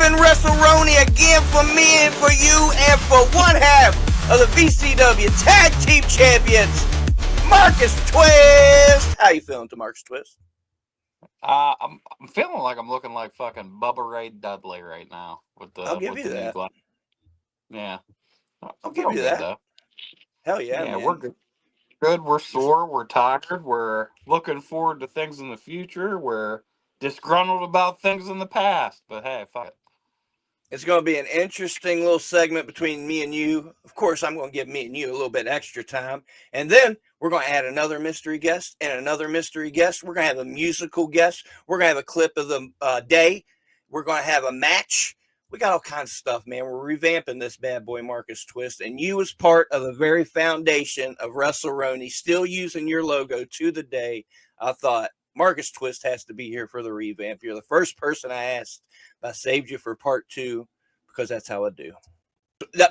been WrestleRoni again for me and for you and for one half of the VCW Tag Team Champions, Marcus Twist. How you feeling to Marcus Twist? I'm feeling like I'm looking like fucking Bubba Ray Dudley right now I'll give with you the new that. glass. Yeah, I'll I'm give feeling you good that. though. Hell yeah, Yeah, we're man. good. Good. We're sore. We're tired. We're looking forward to things in the future. We're disgruntled about things in the past. But hey, fuck it. It's going to be an interesting little segment between me and you. Of course, I'm going to give me and you a little bit extra time. And then we're going to add another mystery guest and another mystery guest. We're going to have a musical guest. We're going to have a clip of the day. We're going to have a match. We got all kinds of stuff, man. We're revamping this bad boy, Marcus Twist. And you, as part of the very foundation of WrestleRoni, still using your logo to the day, I thought Marcus Twist has to be here for the revamp. You're the first person I asked. I saved you for part two because that's how I do.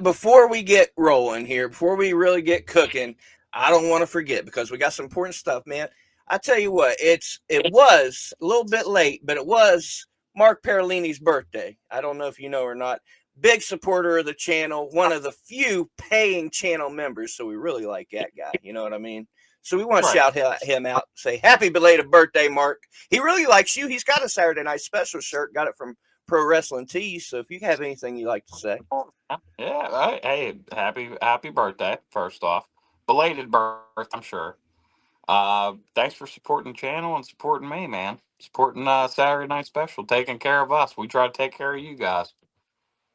Before we get rolling here, before we really get cooking, I don't want to forget because we got some important stuff, man. I tell you what, it was a little bit late, but it was Mark Parolini's birthday. I don't know if you know or not. Big supporter of the channel, one of the few paying channel members, so we really like that guy. You know what I mean? So we want to Right. shout him out, say happy belated birthday, Mark. He really likes you. He's got a Saturday Night Special shirt, got it from Pro Wrestling Tees. So if you have anything you'd like to say. Yeah. Hey, happy birthday. First off, belated birth. I'm sure. Thanks for supporting the channel and supporting me, man. Supporting Saturday Night Special, taking care of us. We try to take care of you guys.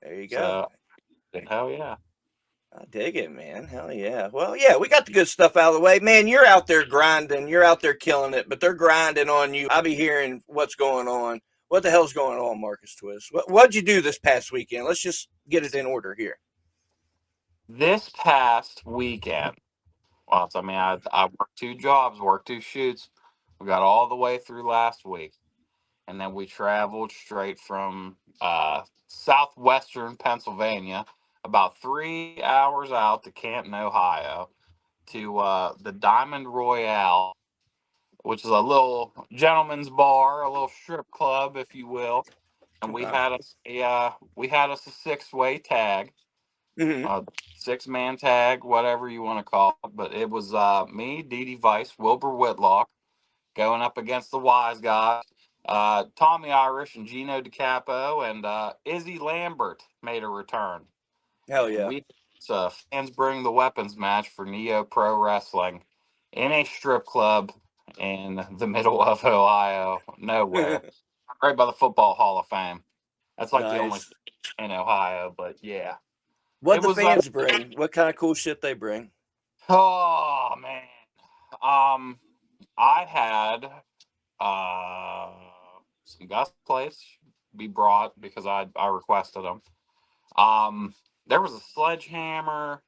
There you go. So hell yeah. I dig it, man. Hell yeah. Well, yeah, we got the good stuff out of the way. Man, you're out there grinding. You're out there killing it, but they're grinding on you. I'll be hearing what's going on. What the hell's going on, Marcus Twist? What'd you do this past weekend? Let's just get it in order here. This past weekend, well, I mean, I worked two jobs, worked two shoots. We got all the way through last week, and then we traveled straight from southwestern Pennsylvania, about 3 hours out to Canton, Ohio, to the Diamond Royale, which is a little gentleman's bar, a little strip club, if you will. And Wow. we had us a 6-way tag, Mm-hmm. 6-man tag, whatever you want to call it. But it was me, Dee Dee Vice, Wilbur Whitlock, going up against the wise guys. Tommy Irish and Gino DiCapo and Izzy Lambert made a return. Hell And yeah. it's a fans bring the weapons match for Neo Pro Wrestling in a strip club in the middle of Ohio, nowhere, right by the Football Hall of Fame. That's like the only Nice. in Ohio, but yeah, What'd it the was. fans bring? What kind of cool shit they bring? Oh man, um, I had uh some Gus plates be brought because I requested them. Um, there was a sledgehammer.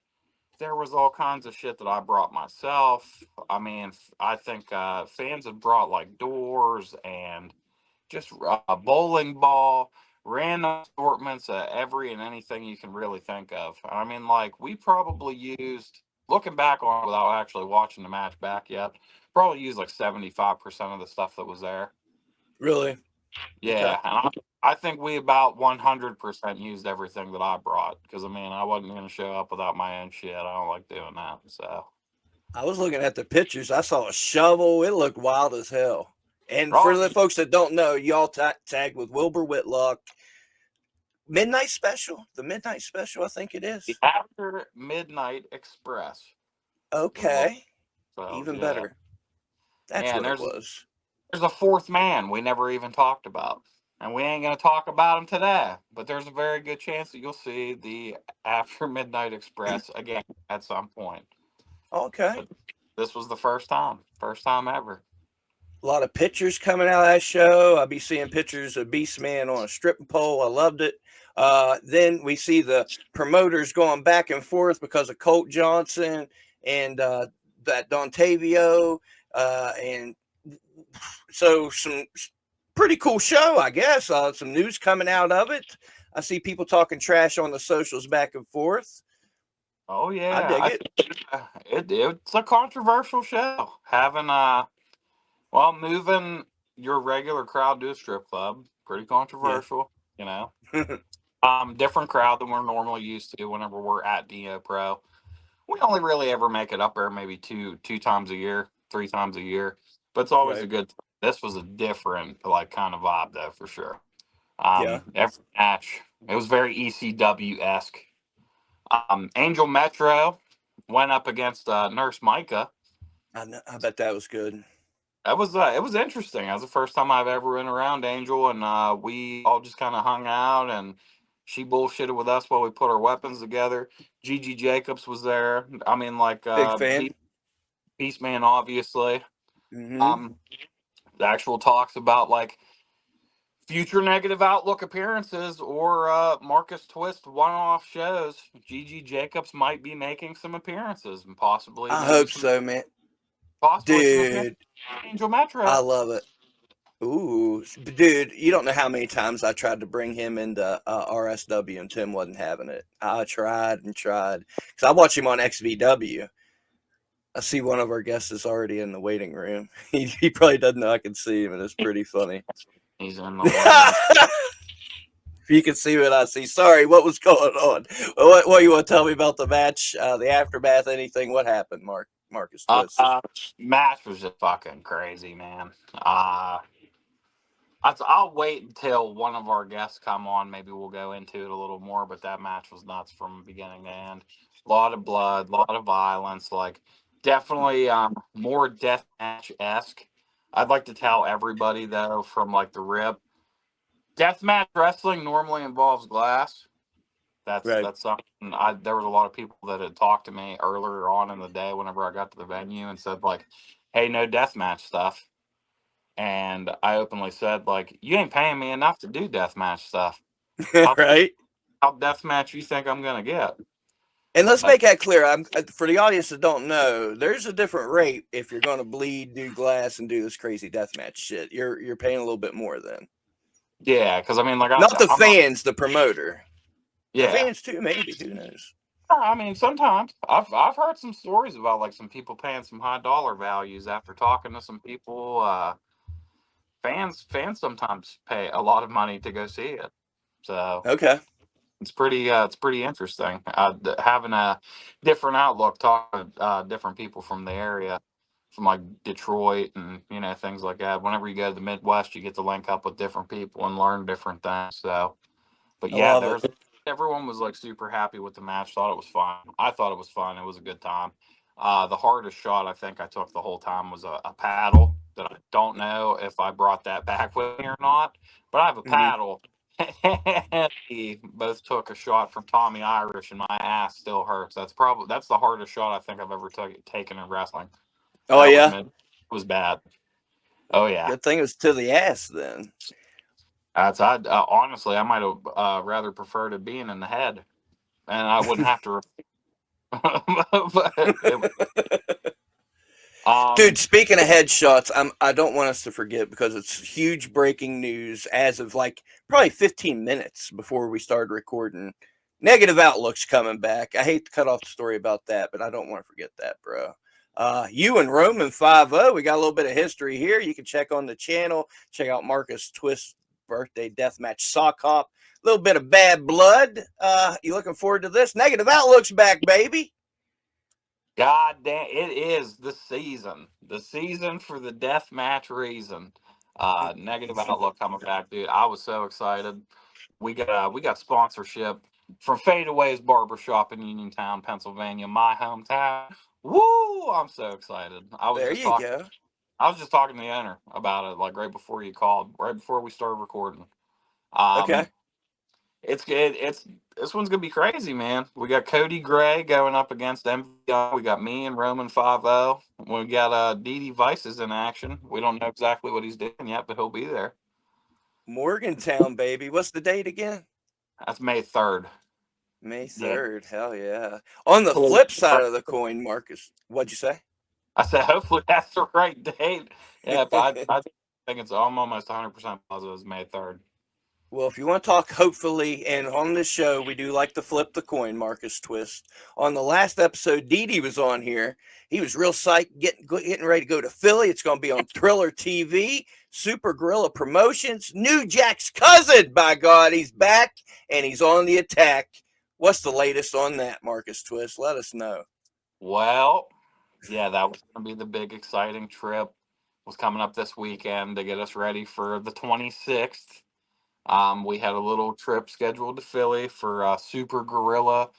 There was all kinds of shit that I brought myself. I mean, I think fans have brought like doors and just a bowling ball, random assortments of every and anything you can really think of. I mean, like, we probably used, looking back on it without actually watching the match back yet, probably used like 75% of the stuff that was there. Really? Okay. Yeah, and I think we about 100% used everything that I brought because I mean I wasn't going to show up without my own shit. I don't like doing that. So, I was looking at the pictures. I saw a shovel. It looked wild as hell. And for oh, the folks that don't know, y'all tagged with Wilbur Whitlock. Midnight Special? The Midnight Special, I think it the is. After Midnight Express was what. Okay. So Even yeah, better. That's yeah. And what it was. there's a fourth man we never even talked about, and we ain't going to talk about him today. But there's a very good chance that you'll see the After Midnight Express again at some point. Okay. But this was the first time ever. A lot of pictures coming out of that show. I'll be seeing pictures of Beastman on a stripping pole. I loved it. Then we see the promoters going back and forth because of Colt Johnson and that Dontavio. And so some pretty cool show, I guess. Some news coming out of it. I see people talking trash on the socials back and forth. Oh I yeah, dig I it. think it's a controversial show. Having moving your regular crowd to a strip club, pretty Yeah. controversial, you know. Different crowd than we're normally used to whenever we're at DO Pro. We only really ever make it up there maybe two times a year, 3 times a year. But it's always a Right. good. This was a different like kind of vibe though for sure. Yeah. Every match it was very ECW esque. Angel Metro went up against Nurse Micah. I bet that was good. That was it was interesting. That was the first time I've ever been around Angel, and we all just kind of hung out, and she bullshitted with us while we put our weapons together. Gigi Jacobs was there. I mean, like Big fan. Peace Man, obviously. Mm-hmm. Um, the actual talks about like future negative outlook appearances or Marcus Twist one-off shows. Gigi Jacobs might be making some appearances and possibly I maybe hope some so, man. appearances Dude, in Angel I Metro. love it. Ooh, dude, you don't know how many times I tried to bring him into RSW and Tim wasn't having it. I tried and tried because I watch him on XVW. I see one of our guests is already in the waiting room. He probably doesn't know I can see him, and it's pretty funny. He's in the waiting. If you can see what I see. Sorry, what was going on? What you want to tell me about the match, the aftermath, anything? What happened, Marcus Twist? Match was just fucking crazy, man. I'll wait until one of our guests come on. Maybe we'll go into it a little more. But that match was nuts from beginning to end. A lot of blood, a lot of violence. Like definitely more death match esque. I'd like to tell everybody though from like the rip. Deathmatch wrestling normally involves glass. Right. That's something. There was a lot of people that had talked to me earlier on in the day whenever I got to the venue and said like, "Hey, no deathmatch stuff." And I openly said like, "You ain't paying me enough to do deathmatch stuff. How Right. how deathmatch you think I'm gonna get?" And let's But make that clear. I'm for the audience that don't know. There's a different rate if you're going to bleed, do glass, and do this crazy deathmatch shit. You're paying a little bit more then. yeah, because I mean, like Not the I'm not. fans, the promoter. The Yeah, fans too, maybe. Who knows? I mean, sometimes I've heard some stories about like some people paying some high dollar values after talking to some people. Fans sometimes pay a lot of money to go see it. So Okay. it's pretty interesting having a different outlook, talking to different people from the area, from like Detroit and things like that. Whenever you go to the Midwest, you get to link up with different people and learn different things. So, but I yeah, love it. there's everyone was like super happy with the match. Thought it was fun. I thought it was fun. It was a good time. The hardest shot I think I took the whole time was a paddle that I don't know if I brought that back with me or not, but I have a Hmm. paddle. And we both took a shot from Tommy Irish, and my ass still hurts. That's the hardest shot I think I've ever taken in wrestling. Oh That was yeah. mid was bad. Oh yeah, Good thing it was to the ass then. that's I honestly I might have rather preferred it being in the head, and I wouldn't have to. But Dude, um, speaking of headshots, I don't want us to forget because it's huge breaking news as of like probably 15 minutes before we started recording. Negative Outlook's coming back. I hate to cut off the story about that, but I don't want to forget that, bro. You and Roman 5-0. We got a little bit of history here. You can check on the channel. Check out Marcus Twist birthday deathmatch sock hop. A little bit of bad blood. You looking forward to this? Negative Outlook's back, baby. God damn, it is the season for the death match reason. Negative outlook coming back, dude. I was so excited. We got sponsorship from Fadeaway's Barbershop in Uniontown, Pennsylvania, my hometown. Woo! I'm so excited. There you go. I was just talking to the owner about it, like right before you called, right before we started recording. Um, Okay. it's good. It's This one's gonna be crazy, man. We got Cody Gray going up against MVI. We got me and Roman 5-0. We got DD Vices in action. We don't know exactly what he's doing yet, but he'll be there. Morgantown, baby. What's the date again? That's May 3rd. May Yeah. 3rd. Hell yeah. On the Hopefully flip that's side right. of the coin, Marcus, what'd you say? I said, hopefully that's the right date. Yeah, but I think I'm almost 100% positive it's May 3rd. Well, if you want to talk hopefully, and on this show, we do like to flip the coin, Marcus Twist. On the last episode, Dee was on here. He was real psyched, getting ready to go to Philly. It's going to be on Thriller TV, Super Gorilla Promotions. New Jack's cousin, by God, he's back and he's on the attack. What's the latest on that, Marcus Twist? Let us know. Well, yeah, that was going to be the big exciting trip. Was coming up this weekend to get us ready for the 26th. We had a little trip scheduled to Philly for Super Gorilla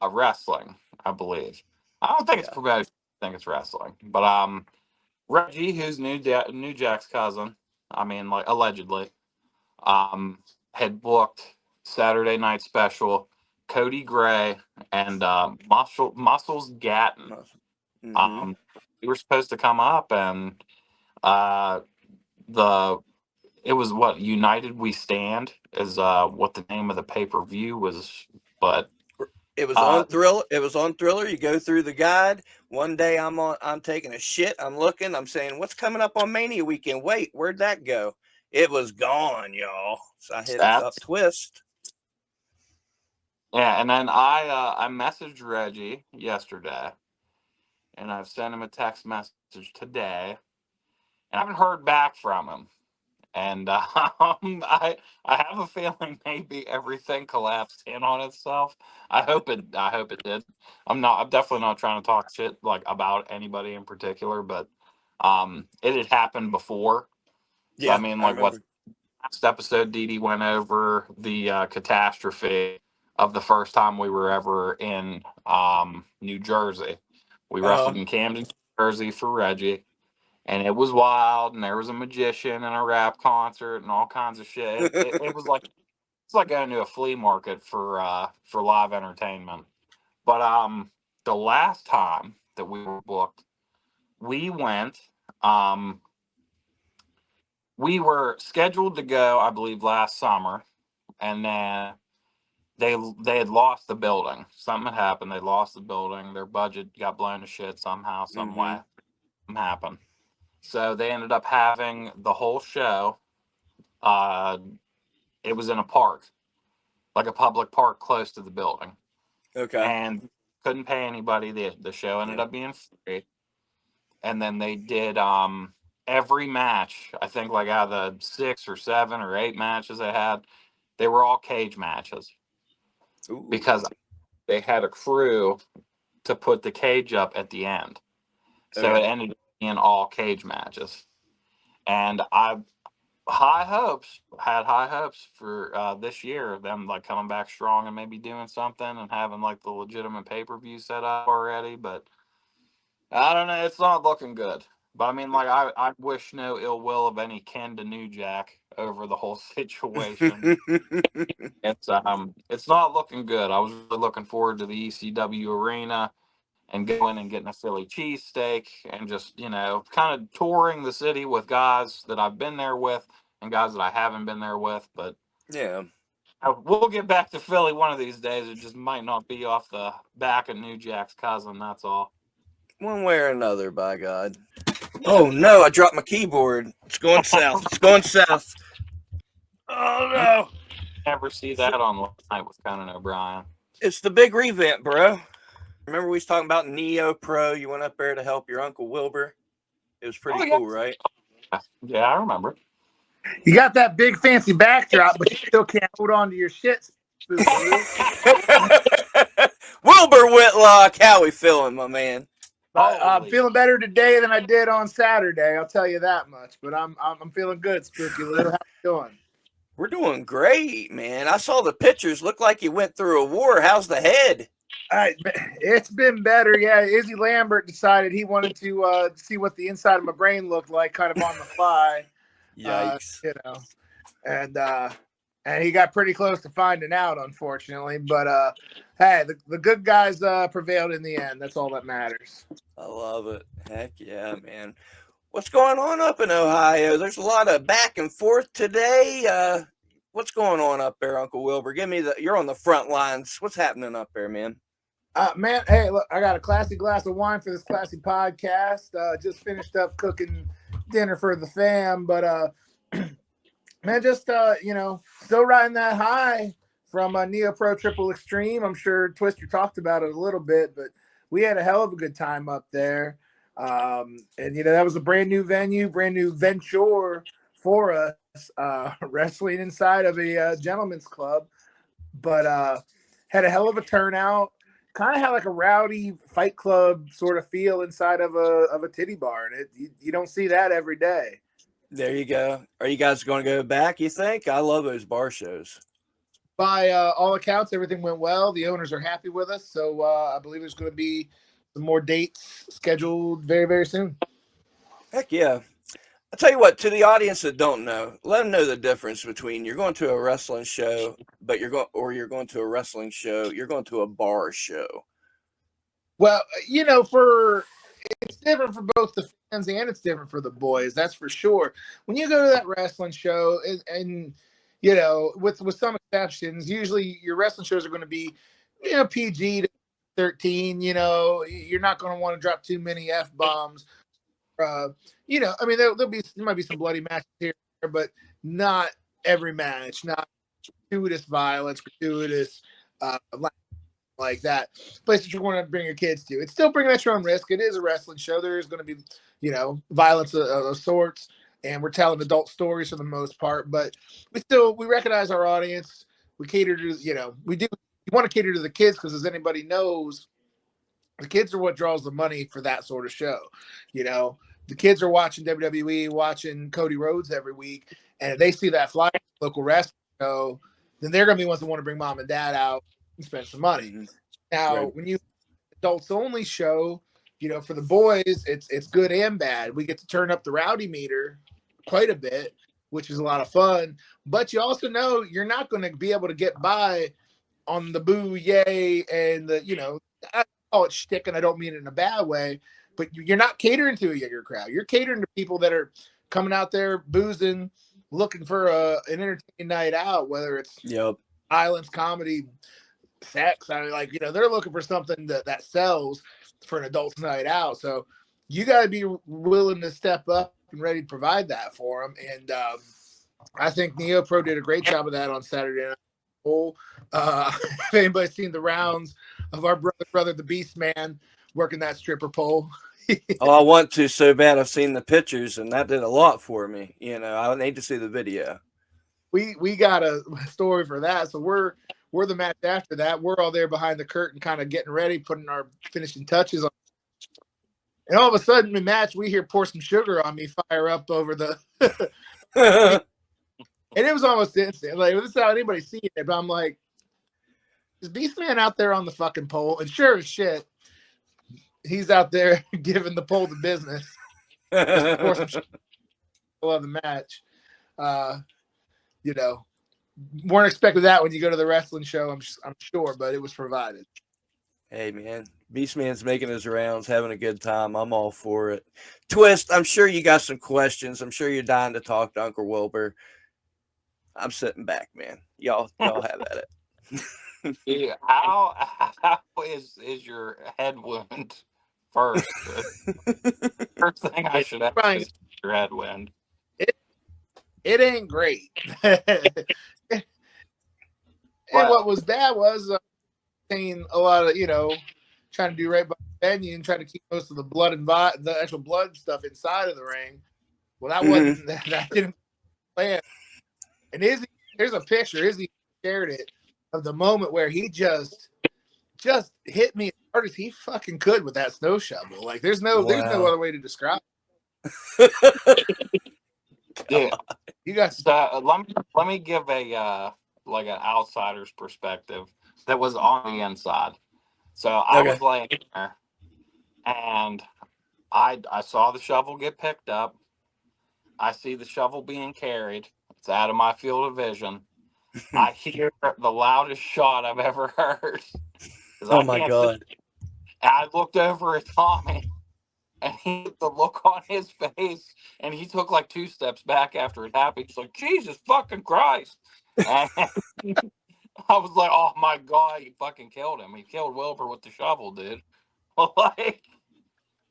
Wrestling, I believe. I don't think it's Yeah. professional. I think it's wrestling. But Reggie, who's New Jack's cousin, I mean, like allegedly, had booked Saturday night special. Cody Gray and Muscles Gatton. Mm-hmm. We were supposed to come up, and uh, the it was what United We Stand is what the name of the pay-per-view was, but It was uh, on Thriller. It was on Thriller. You go through the guide. One day I'm taking a shit. I'm looking. I'm saying, what's coming up on Mania weekend? Wait, where'd that go? It was gone, y'all. So I hit up that's Twist. yeah. And then I messaged Reggie yesterday, and I've sent him a text message today, and I haven't heard back from him. And I have a feeling maybe everything collapsed in on itself. I hope it did. I'm definitely not trying to talk shit like about anybody in particular, but it had happened before. So I Yeah, mean, I like what remember. last episode, Dee went over the catastrophe of the first time we were ever in New Jersey. We wrestled Uh in Camden, New Jersey for Reggie, and it was wild, and there was a magician and a rap concert and all kinds of shit. It was like it's like going to a flea market for live entertainment. But the last time that we were booked, we went. Um, we were scheduled to go, I believe, last summer, and then they had lost the building. Something had happened. They lost the building. Their budget got blown to shit somehow, huh. some Mm-hmm. way. Something happened. So they ended up having the whole show. Uh, it was in a park, like a public park close to the building, Okay. and couldn't pay anybody. The show ended Yeah. up being free, and then they did every match. I think like out of the 6 or 7 or 8 matches they had, they were all cage matches Ooh. because they had a crew to put the cage up at the end. So it Okay. ended up being all cage matches, and I had high hopes for this year, them like coming back strong and maybe doing something and having like the legitimate pay-per-view set up already, but I don't know, it's not looking good. But I mean, like I wish no ill will of any kin to New Jack over the whole situation. It's not looking good. I was really looking forward to the ECW arena and going and getting a Philly cheesesteak and just, kind of touring the city with guys that I've been there with and guys that I haven't been there with. But Yeah. we'll get back to Philly one of these days. It just might not be off the back of New Jack's cousin. That's all. One way or another, by God. Oh no, I dropped my keyboard. It's going south. It's going south. Oh You no. never see that on Late Night with Conan O'Brien. It's the big revamp, bro. Remember we was talking about Neo Pro? You went up there to help your Uncle Wilbur. It was pretty Oh, yeah. cool, right? Yeah, I remember. You got that big fancy backdrop, but you still can't hold on to your shit, Spooky Lou. Wilbur Whitlock, how we feeling, my man? But I'm Holy. feeling better today than I did on Saturday. I'll tell you that much. But I'm feeling good, Spooky Lou. How you doing? We're doing great, man. I saw the pictures. Looked like you went through a war. How's the head? It's been better. Yeah, Izzy Lambert decided he wanted to see what the inside of my brain looked like, kind of on the fly. Yikes. And he got pretty close to finding out, unfortunately. But hey, the good guys prevailed in the end. That's all that matters. I love it. Heck yeah, man. What's going on up in Ohio? There's a lot of back and forth today. What's going on up there, Uncle Wilbur? You're on the front lines. What's happening up there, man? Man, hey, look, I got a classy glass of wine for this classy podcast. Just finished up cooking dinner for the fam, but Man, just still riding that high from Neo Pro Triple Extreme. I'm sure Twister talked about it a little bit, but we had a hell of a good time up there. And that was a brand new venue, brand new venture for us, wrestling inside of a gentleman's club. But had a hell of a turnout. Kind of had like a rowdy fight club sort of feel inside of a titty bar, and you don't see that every day. There you go. Are you guys going to go back, you think? I love those bar shows. By all accounts, everything went well. The owners are happy with us, so I believe there's going to be some more dates scheduled very, very soon. Heck yeah. I'll tell you what, to the audience that don't know, let them know the difference between you're going to a wrestling show, but you're going to a wrestling show, you're going to a bar show. Well, it's different for both the fans and it's different for the boys. That's for sure. When you go to that wrestling show, and with some exceptions, usually your wrestling shows are going to be, PG to 13. You're not going to want to drop too many F-bombs. I mean, there might be some bloody matches here, but not every match. Not gratuitous violence, gratuitous like that. Places you want to bring your kids to. It's still bringing at your own risk. It is a wrestling show. There is going to be, violence of sorts, and we're telling adult stories for the most part. But we recognize our audience. We cater to, we want to cater to the kids because, as anybody knows, the kids are what draws the money for that sort of show. The kids are watching WWE, watching Cody Rhodes every week, and if they see that flyer local wrestling show, then they're going to be ones that want to bring mom and dad out and spend some money. Mm-hmm. Now, Right. when you adults only show, for the boys, it's good and bad. We get to turn up the rowdy meter quite a bit, which is a lot of fun. But you also know you're not going to be able to get by on the boo, yay, and I call it shtick, and I don't mean it in a bad way, but you're not catering to a younger crowd. You're catering to people that are coming out there boozing, looking for an entertaining night out, whether it's violence, comedy, sex. I mean, they're looking for something that sells for an adult's night out. So you got to be willing to step up and ready to provide that for them. And I think Neo Pro did a great job of that on Saturday night. If anybody's seen the rounds of our brother, the Beast Man, working that stripper pole. Oh, I want to so bad. I've seen the pictures, and that did a lot for me. I need to see the video. We got a story for that. So we're the match after that. We're all there behind the curtain, kind of getting ready, putting our finishing touches on. And all of a sudden, in the match, we hear "Pour Some Sugar on Me" fire up over the. And it was almost instant. Like, this is how anybody's seeing it. But I'm like, is Beastman out there on the fucking pole? And sure as shit, he's out there giving the pole the business. Just pour some shit of the match. Weren't expecting that when you go to the wrestling show, I'm sure, but it was provided. Hey, man. Beastman's making his rounds, having a good time. I'm all for it. Twist, I'm sure you got some questions. I'm sure you're dying to talk to Uncle Wilbur. I'm sitting back, man. Y'all have at it. Yeah, how is your head wound first? First thing I should ask is your head wound. It ain't great. And what was bad was saying a lot of, trying to do right by the venue and trying to keep most of the blood and the actual blood stuff inside of the ring. Well, that wasn't that didn't plan. And here's a picture. Izzy shared it of the moment where he just hit me as hard as he fucking could with that snow shovel. Like there's no other way to describe it. Yeah, you got. So let me give a like an outsider's perspective that was on the inside. So I was laying there, and I saw the shovel get picked up. I see the shovel being carried. It's out of my field of vision. I hear the loudest shot I've ever heard. Oh my God! I looked over at Tommy, and the look on his face, and he took like 2 steps back after it happened. He's like, "Jesus fucking Christ!" And I was like, "Oh my God, he fucking killed him. He killed Wilbur with the shovel, dude." Like,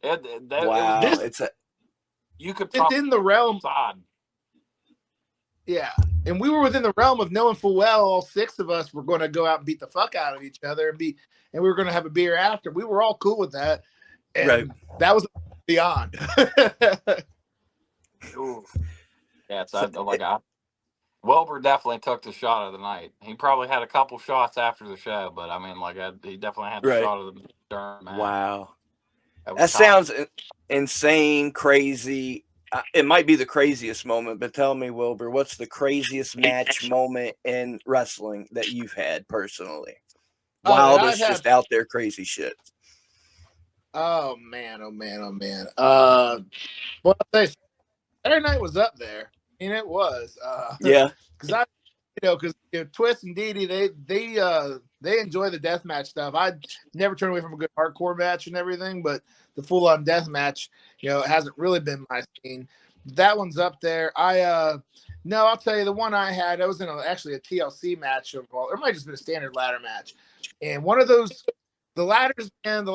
wow, you could it's in the realm. Side. Yeah, And we were within the realm of knowing full well all 6 of us were going to go out and beat the fuck out of each other and we were going to have a beer after. We were all cool with that. And Right. that was beyond. Ooh. Yeah, so Wilbur definitely took the shot of the night. He probably had a couple shots after the show, but I mean, like, he definitely had the Right. shot of the during match. Wow. That That sounds insane, crazy. It might be the craziest moment, but tell me, Wilbur, what's the craziest match moment in wrestling that you've had personally? Wildest, just out there crazy shit. Oh man, oh man, oh man. Well, Saturday night was up there. I mean, it was. Yeah. Because Twist and Dee Dee, they enjoy the death match stuff. I never turn away from a good hardcore match and everything, but the full on death match, it hasn't really been my scene. That one's up there. No, I'll tell you the one I had. I was in actually a TLC match it might have just been a standard ladder match, and one of those. The ladders don't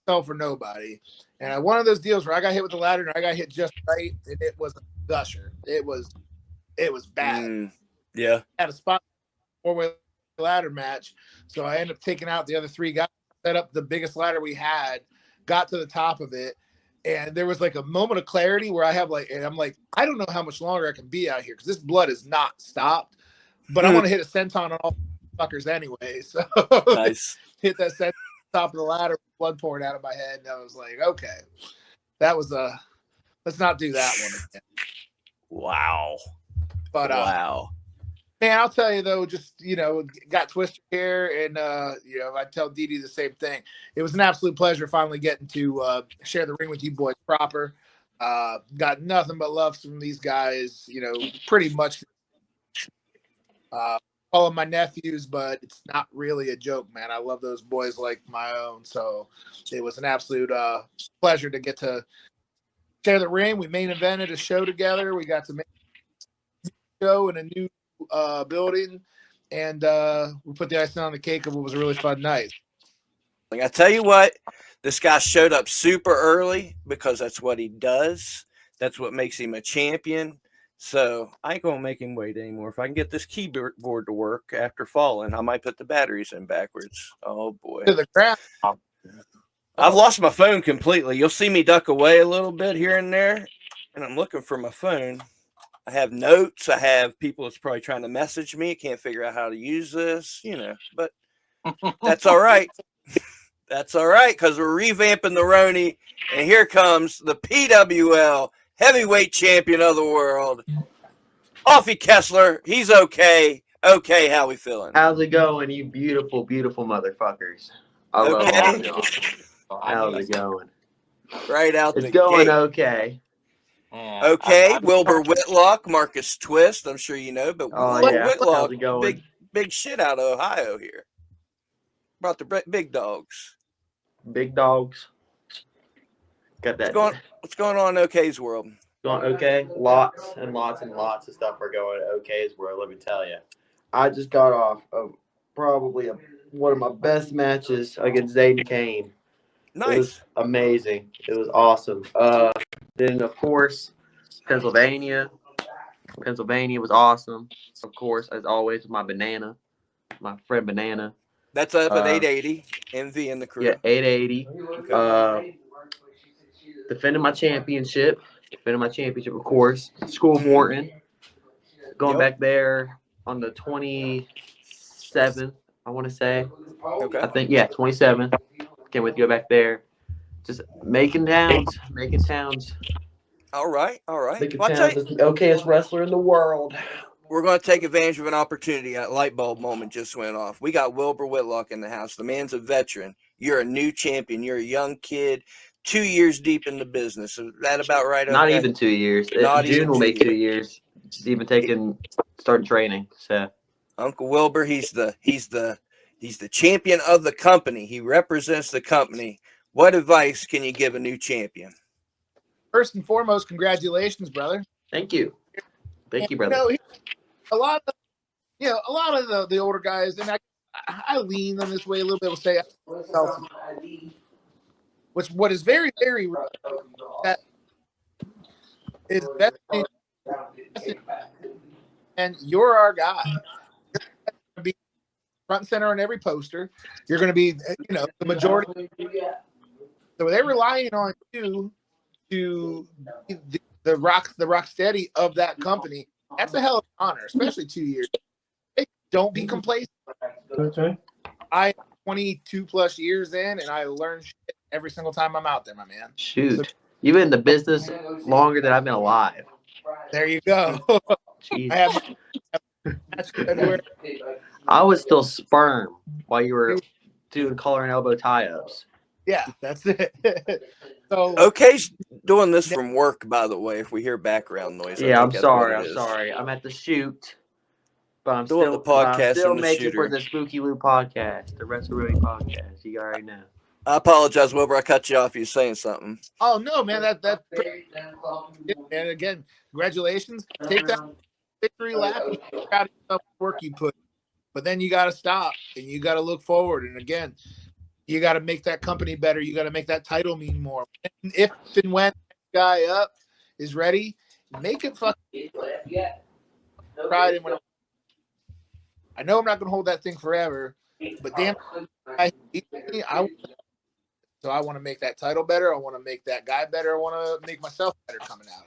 sell for nobody. And one of those deals where I got hit with the ladder and I got hit just right, and it was a gusher. It was bad. Yeah. I had a spot 4-way ladder match, so I ended up taking out the other 3 guys, set up the biggest ladder we had, got to the top of it, and there was like a moment of clarity where I'm like, I don't know how much longer I can be out here because this blood is not stopped, but I want to hit a senton on all fuckers anyway. So nice. Hit that senton top of the ladder, blood pouring out of my head, and I was like, okay, that was let's not do that one again. Wow. But wow. Man, I'll tell you though, just got Twister here, and I tell Dee Dee the same thing. It was an absolute pleasure finally getting to share the ring with you boys proper. Got nothing but love from these guys. Pretty much all of my nephews, but it's not really a joke, man. I love those boys like my own. So it was an absolute pleasure to get to share the ring. We main evented a show together. We got to make a show in a new building, and we put the icing on the cake of what was a really fun night. Like, I tell you what, this guy showed up super early because that's what he does. That's what makes him a champion. So I ain't gonna make him wait anymore. If I can get this keyboard to work after falling, I might put the batteries in backwards. Oh boy. To the ground. I've lost my phone completely. You'll see me duck away a little bit here and there, and I'm looking for my phone. I have notes. I have people that's probably trying to message me. Can't figure out how to use this, but that's all right. That's all right, because we're revamping the Roni, and here comes the PWL heavyweight champion of the world, Offie Kessler. He's okay. Okay, how we feeling? How's it going, you beautiful, beautiful motherfuckers? I love all y'all. How's it going? Right out it's the going gate. Okay. Okay, Wilbur Whitlock, Marcus Twist. I'm sure you know, but Wilbur Whitlock, big shit out of Ohio here. Brought the big dogs. Big dogs. Got that. What's going on in OK's world? Going okay. Lots and lots and lots of stuff are going in OK's world. Let me tell you. I just got off of probably one of my best matches against Zayden Kane. Nice. It was amazing. It was awesome. Then of course, Pennsylvania. Pennsylvania was awesome. Of course, as always, with my friend Banana. That's up at 880. MV in the crew. Yeah, 880. Okay. Defending my championship, of course. School of Morton. Going back there on the 27th, I want to say. Okay. I think, 27th. Can't wait to go back there. Just making towns. All right. Making towns is the okayest wrestler in the world. We're going to take advantage of an opportunity. A light bulb moment just went off. We got Wilbur Whitlock in the house. The man's a veteran. You're a new champion. You're a young kid. 2 years deep in the business. Is that about right? Not even 2 years. June will make 2 years. Just even starting training. So Uncle Wilbur, he's the champion of the company. He represents the company. What advice can you give a new champion? First and foremost, congratulations, brother. Thank you. Thank you, brother. A lot of the older guys, and I lean on this way a little bit. Will say, what is very, very rare, that is best and you're our guy. You're going to be front and center on every poster. You're going to be, the majority. So they're relying on you to be the rock steady of that company. That's a hell of an honor, especially 2 years. Hey, don't be complacent. Okay. I 22 plus years in, and I learn shit every single time I'm out there, my man. Shoot. So, You've been in the business longer than I've been alive. there you go. Jeez. I have my match in February. I was still sperm while you were doing collar and elbow tie-ups. Yeah, that's it. So Okay's doing this from work, by the way. If we hear background noise, I Yeah, think I'm that's sorry. what it I'm is. sorry. I'm at the shoot, but I'm Doing still the podcast still from the making for shooter. the Spooky Lou podcast, the WrestleRoni podcast. You already know. I apologize, Wilbur. I cut you off. You saying something? oh no, man, that's and again, congratulations. Take that victory lap and be proud of yourself, the work you put. But then you got to stop and you got to look forward. And again, you got to make that company better. You got to make that title mean more. And if and when that guy up is ready, make it fucking pride in what I know. I'm not going to hold that thing forever, but damn, I want to make that title better. I want to make that guy better. I want to make myself better coming out.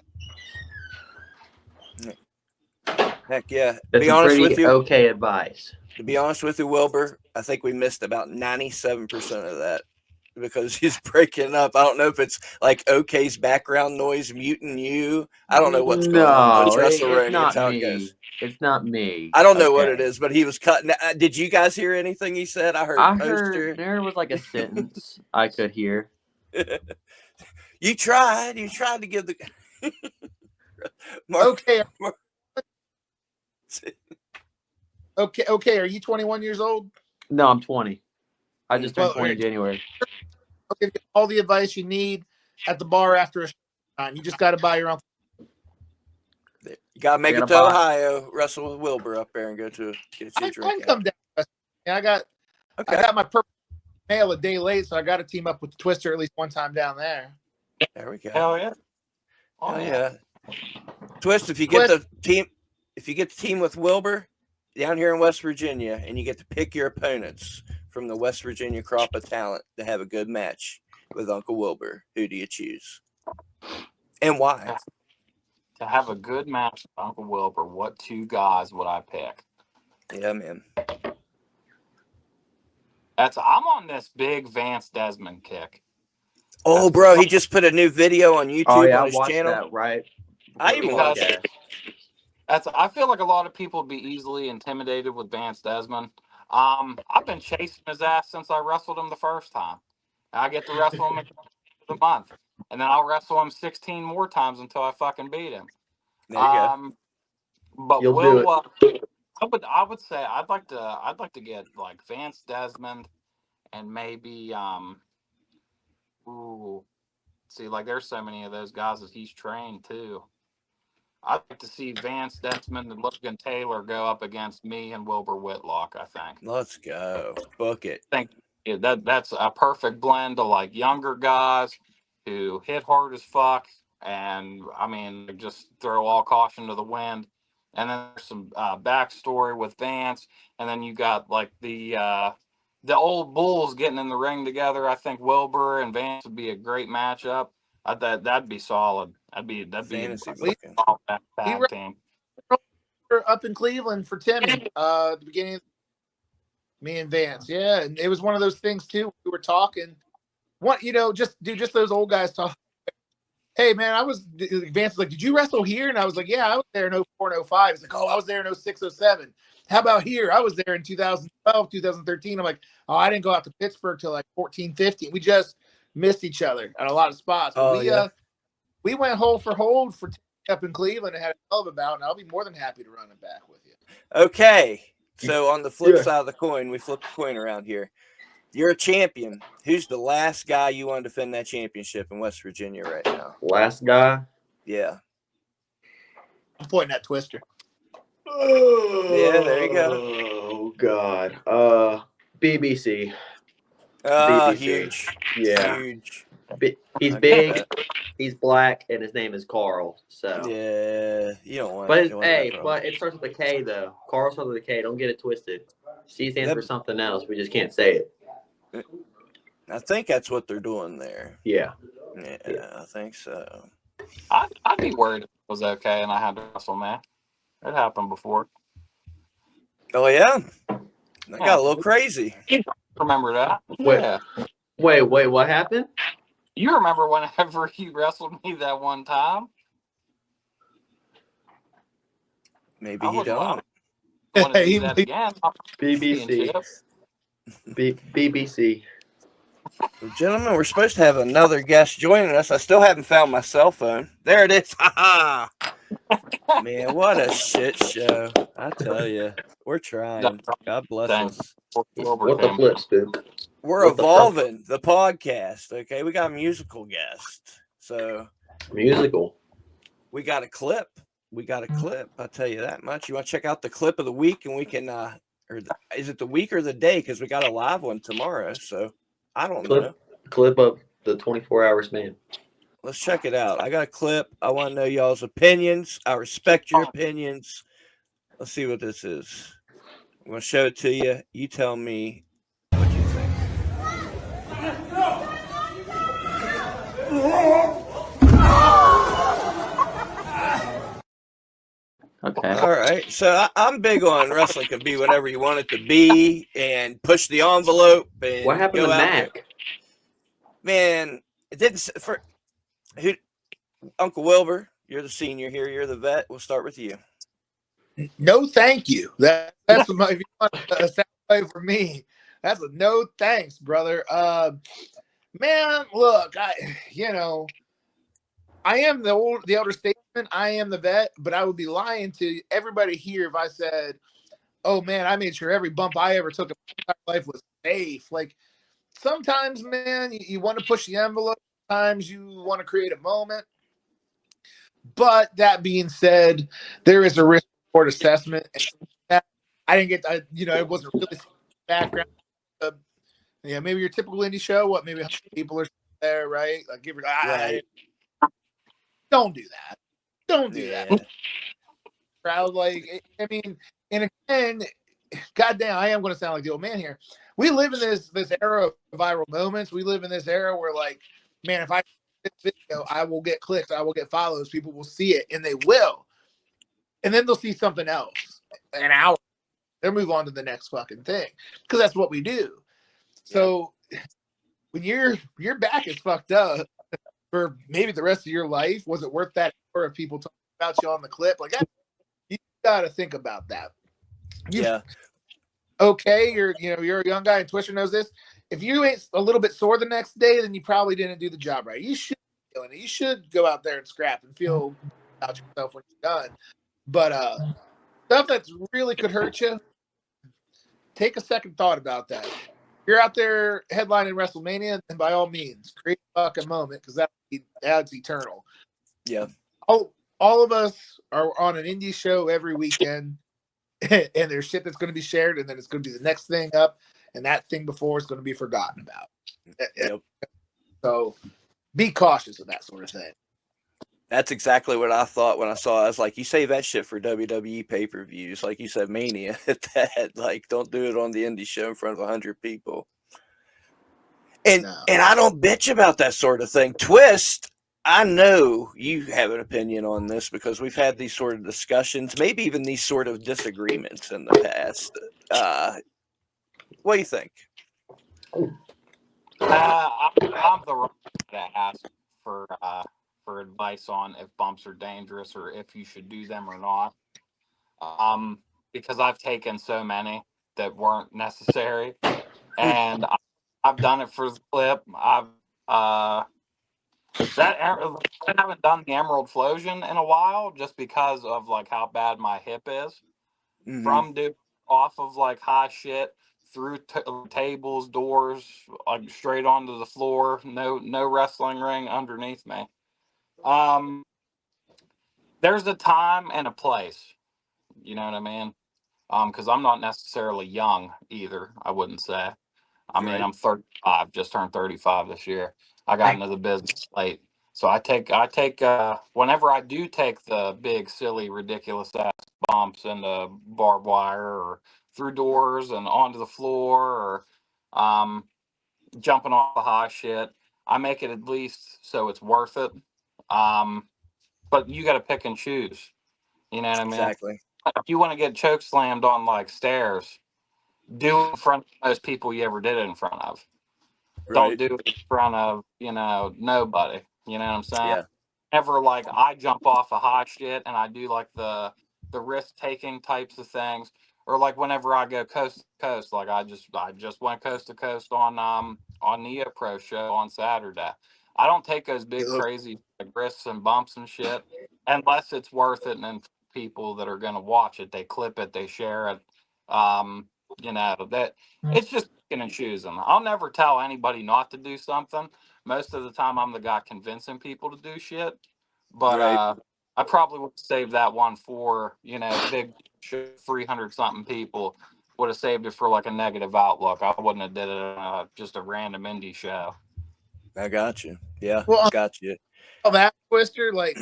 Heck yeah. That's Be some honest pretty with you. okay advice. To be honest with you, Wilbur, I think we missed about 97% of that because he's breaking up. I don't know if it's like Okay's background noise muting you. I don't know what's going on. But No, it's it's WrestleRoni. not It's how it me. goes. It's not me. I don't know what it Okay. is, but he was cutting. Did you guys hear anything he said? I heard I poster. heard there was like a sentence I could hear. You tried to give the Okay. Okay. Are you 21 years old? No, I'm 20. I just turned Well, 20 in January. I'll give you all the advice you need at the bar after a time. You just got to buy your own. You gotta make I it to gotta buy- Ohio, wrestle with Wilbur up there, and get you a I drink. can come down. And I got my purple mail a day late, so I got to team up with Twister at least one time down there. There we go. Hell yeah. Oh yeah. Twist, if you get the team with Wilbur down here in West Virginia, and you get to pick your opponents from the West Virginia crop of talent to have a good match with Uncle Wilbur, who do you choose? And why? To have a good match with Uncle Wilbur, what two guys would I pick? Yeah, man. I'm on this big Vance Desmond kick. Oh, bro, he just put a new video on YouTube Oh yeah, on I his watched channel. that right. I even watched it. I feel like a lot of people would be easily intimidated with Vance Desmond. I've been chasing his ass since I wrestled him the first time. I get to wrestle him a month, and then I'll wrestle him 16 more times until I fucking beat him. There you go. But You'll do it. I would say I'd like to get like Vance Desmond and maybe see, like there's so many of those guys that he's trained too. I'd like to see Vance Desmond and Logan Taylor go up against me and Wilbur Whitlock, I think. Let's go. Book it. I think that's a perfect blend of like younger guys who hit hard as fuck, and I mean just throw all caution to the wind. And then there's some backstory with Vance, and then you got like the old bulls getting in the ring together. I think Wilbur and Vance would be a great matchup. That'd be solid. That'd be Fantasy a booking. tag team. Up in Cleveland for Timmy at the beginning of me and Vance. Yeah, and it was one of those things too. We were talking. Just those old guys talk. Hey man, Vance was like, did you wrestle here? And I was like, yeah, I was there in 04 and 05. He's like, oh, I was there in 06, 07. How about here? I was there in 2012, 2013. I'm like, oh, I didn't go out to Pittsburgh till like 14, 15. We just missed each other at a lot of spots. But we went hold for hold for up in Cleveland and had a hell of a bout, and I'll be more than happy to run it back with you. Okay. So on the flip side of the coin, we flip the coin around here. You're a champion. Who's the last guy you want to defend that championship in West Virginia right now? Last guy? Yeah. I'm pointing at Twister. Yeah, there you go. Oh God. BBC. Oh, BBC. huge. Yeah. Huge. He's I get big, that. he's black, and his name is Carl. So Yeah, you don't want. But you it's, don't want that hey, problem. but it starts with a K though. Carl starts with a K. Don't get it twisted. C stands That- for something else. We just can't say it. I think that's what they're doing there. Yeah. Yeah, I think so. I'd be worried if it was okay and I had to wrestle, man. It happened before. Oh yeah, I got a little crazy. Remember that? Wait. Yeah. Wait, what happened? You remember whenever you wrestled me that one time? Maybe I he wouldn't don't. want to do that again. BBC. BBC. Well, gentlemen, we're supposed to have another guest joining us. I still haven't found my cell phone. There it is. Ha ha! Man, what a shit show! I tell you, we're trying. God bless Dang. us. What the flips, dude? We're What the evolving the podcast. Okay, we got a musical guest, so Musical. we got a clip. I'll tell you that much. You want to check out the clip of the week, and we can, is it the week or the day? Because we got a live one tomorrow. So I don't know. Clip of the 24-hour span. Let's check it out. I got a clip. I want to know y'all's opinions. I respect your opinions. Let's see what this is. I'm going to show it to you. You tell me what you think. Okay. All right. So I'm big on wrestling can be whatever you want it to be and push the envelope and What happened go to out Mac? there. Man, it didn't for who Uncle Wilbur, you're the senior here, you're the vet. We'll start with you. No, thank you. That's my if you want a sound play for me. That's a no thanks, brother. Man, look, I am the elder statesman. I am the vet, but I would be lying to everybody here if I said, "Oh man, I made sure every bump I ever took in my life was safe." Like sometimes, man, you want to push the envelope. Sometimes you want to create a moment. But that being said, there is a risk reward assessment. And I didn't get, it wasn't really background. Maybe your typical indie show. What maybe 100 people are there, right? Like, Right. Don't do that. Don't do Yeah. that. Crowd, like, I mean, and again, goddamn, I am going to sound like the old man here. We live in this era of viral moments. We live in this era where, like, man, if I this video, I will get clicks, I will get follows, people will see it, and they will, and then they'll see something else, an hour, they'll move on to the next fucking thing because that's what we do. So when your back is fucked up for maybe the rest of your life, was it worth that hour of people talking about you on the clip? Like, you got to think about that. Okay, you're a young guy, and Twister knows this. If you ain't a little bit sore the next day, then you probably didn't do the job right. You should be doing it. You should go out there and scrap and feel about yourself when you're done. But stuff that really could hurt you, take a second thought about that. If you're out there headlining WrestleMania, then by all means, create a fucking moment because that's eternal. Yeah. All of us are on an indie show every weekend. And there's shit that's going to be shared, and then it's going to be the next thing up, and that thing before is going to be forgotten about. Yep. So be cautious of that sort of thing. That's exactly what I thought when I saw it. I was like, you save that shit for WWE pay-per-views. Like you said, Mania. That, like, don't do it on the indie show in front of 100 people. And I don't bitch about that sort of thing. Twist, I know you have an opinion on this because we've had these sort of discussions, maybe even these sort of disagreements in the past. What do you think? I'm the wrong guy to ask for advice on if bumps are dangerous or if you should do them or not. Because I've taken so many that weren't necessary, and I've done it for the clip. I haven't done the Emerald Flosion in a while just because of like how bad my hip is. Mm-hmm. From doing off of like high shit through tables, doors, like straight onto the floor. No wrestling ring underneath me. There's a time and a place. You know what I mean? Because I'm not necessarily young either. I wouldn't say. I mean, I'm 35. Just turned 35 this year. I got into the business late. So I take whenever I do take the big, silly, ridiculous ass bumps into barbed wire or through doors and onto the floor or jumping off the high shit, I make it at least so it's worth it. But you got to pick and choose. You know what I mean? Exactly. If you want to get choke slammed on like stairs, do it in front of most people you ever did it in front of. Don't Right. do it in front of, nobody. You know what I'm saying? Yeah. Ever like I jump off a high shit and I do like the risk taking types of things. Or like whenever I go coast to coast, like I just went coast to coast on Neo Pro show on Saturday. I don't take those big crazy like, risks and bumps and shit unless it's worth it, and then people that are gonna watch it, they clip it, they share it. That it's just picking and choosing. I'll never tell anybody not to do something. Most of the time I'm the guy convincing people to do shit. But Right. I probably would save that one for, big 300 something people. Would have saved it for like a negative outlook. I wouldn't have did it just a random indie show. I got you. Yeah. Well, Got you. all that, Twister, like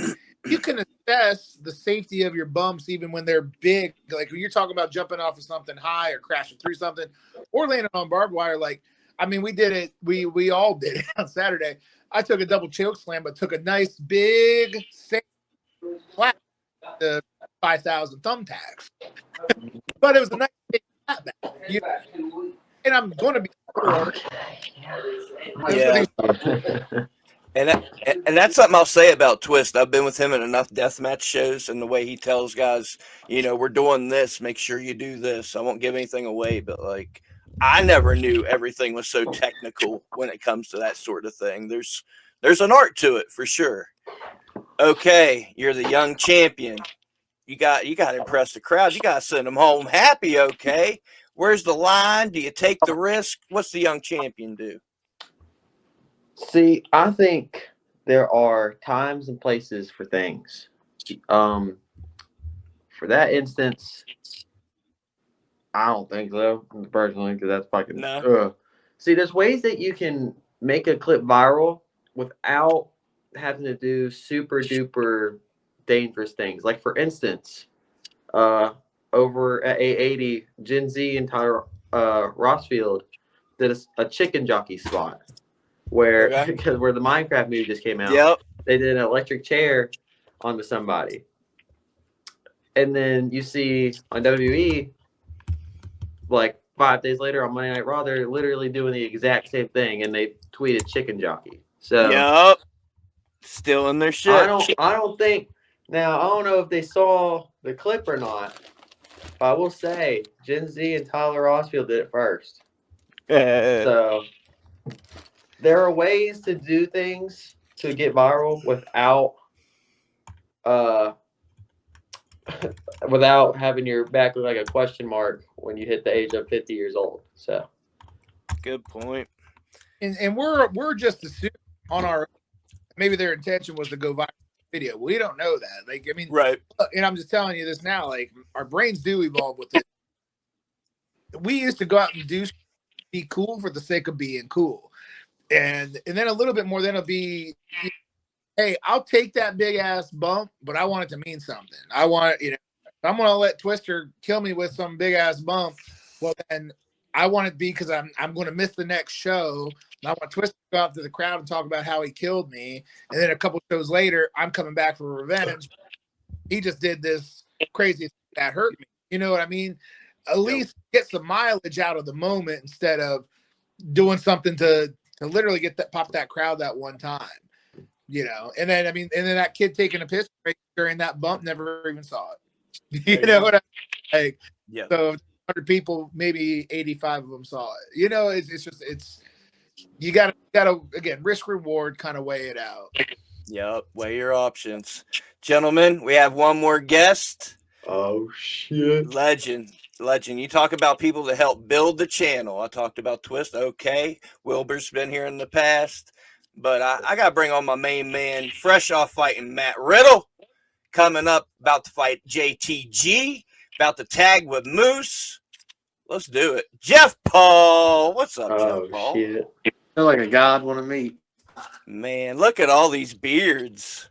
you can assess the safety of your bumps even when they're big. Like when you're talking about jumping off of something high or crashing through something or landing on barbed wire. Like, I mean, we did it. We all did it on Saturday. I took a double choke slam, but took a nice big safe flat to 5,000 thumbtacks. But it was a nice big flat back. And I'm going to be sure. Yeah. And that's something I'll say about Twist. I've been with him in enough deathmatch shows, and the way he tells guys, we're doing this, make sure you do this. I won't give anything away, but like I never knew everything was so technical when it comes to that sort of thing. There's an art to it for sure. Okay, you're the young champion. You got to impress the crowd. You got to send them home happy. Okay, where's the line? Do you take the risk? What's the young champion do? See, I think there are times and places for things. For that instance, I don't think so, personally, because that's fucking. No. See, there's ways that you can make a clip viral without having to do super duper dangerous things. Like, for instance, over at 880, Gen Z and Tyler Rossfield did a chicken jockey spot. Where the Minecraft movie just came out. Yep. They did an electric chair onto somebody. And then you see on WWE, like 5 days later on Monday Night Raw, they're literally doing the exact same thing, and they tweeted chicken jockey. So yep. Still in their shit. I don't think now, I don't know if they saw the clip or not, but I will say Gen Z and Tyler Rossfield did it first. So there are ways to do things to get viral without without having your back look like a question mark when you hit the age of 50 years old. So good point. And we're just assuming on our maybe their intention was to go viral video. We don't know that. Like, I mean, right. And I'm just telling you this now, like our brains do evolve with it. We used to go out and be cool for the sake of being cool. And then a little bit more, then it'll be, hey, I'll take that big ass bump, but I want it to mean something. I want, I'm going to let Twister kill me with some big ass bump. Well, then I want it to be because I'm going to miss the next show. And I want Twister to go out to the crowd and talk about how he killed me. And then a couple shows later, I'm coming back for revenge. He just did this crazy thing that hurt me. You know what I mean? At least get some mileage out of the moment instead of doing something to literally pop that crowd that one time, and then that kid taking a piss break during that bump never even saw it. You know what I mean? Like, yeah. So 100 people, maybe 85 of them saw it. It's you gotta again, risk reward, kind of weigh it out. Yep, weigh your options, gentlemen. We have one more guest. Oh shit! Legend. You talk about people that help build the channel. I talked about Twist. Okay, Wilbur's been here in the past, but I got to bring on my main man, fresh off fighting Matt Riddle, coming up, about to fight JTG, about to tag with Moose. Let's do it. Jeff Paul. What's up, Jeff Paul? Shit. Feel like a god want to meet. Man, look at all these beards.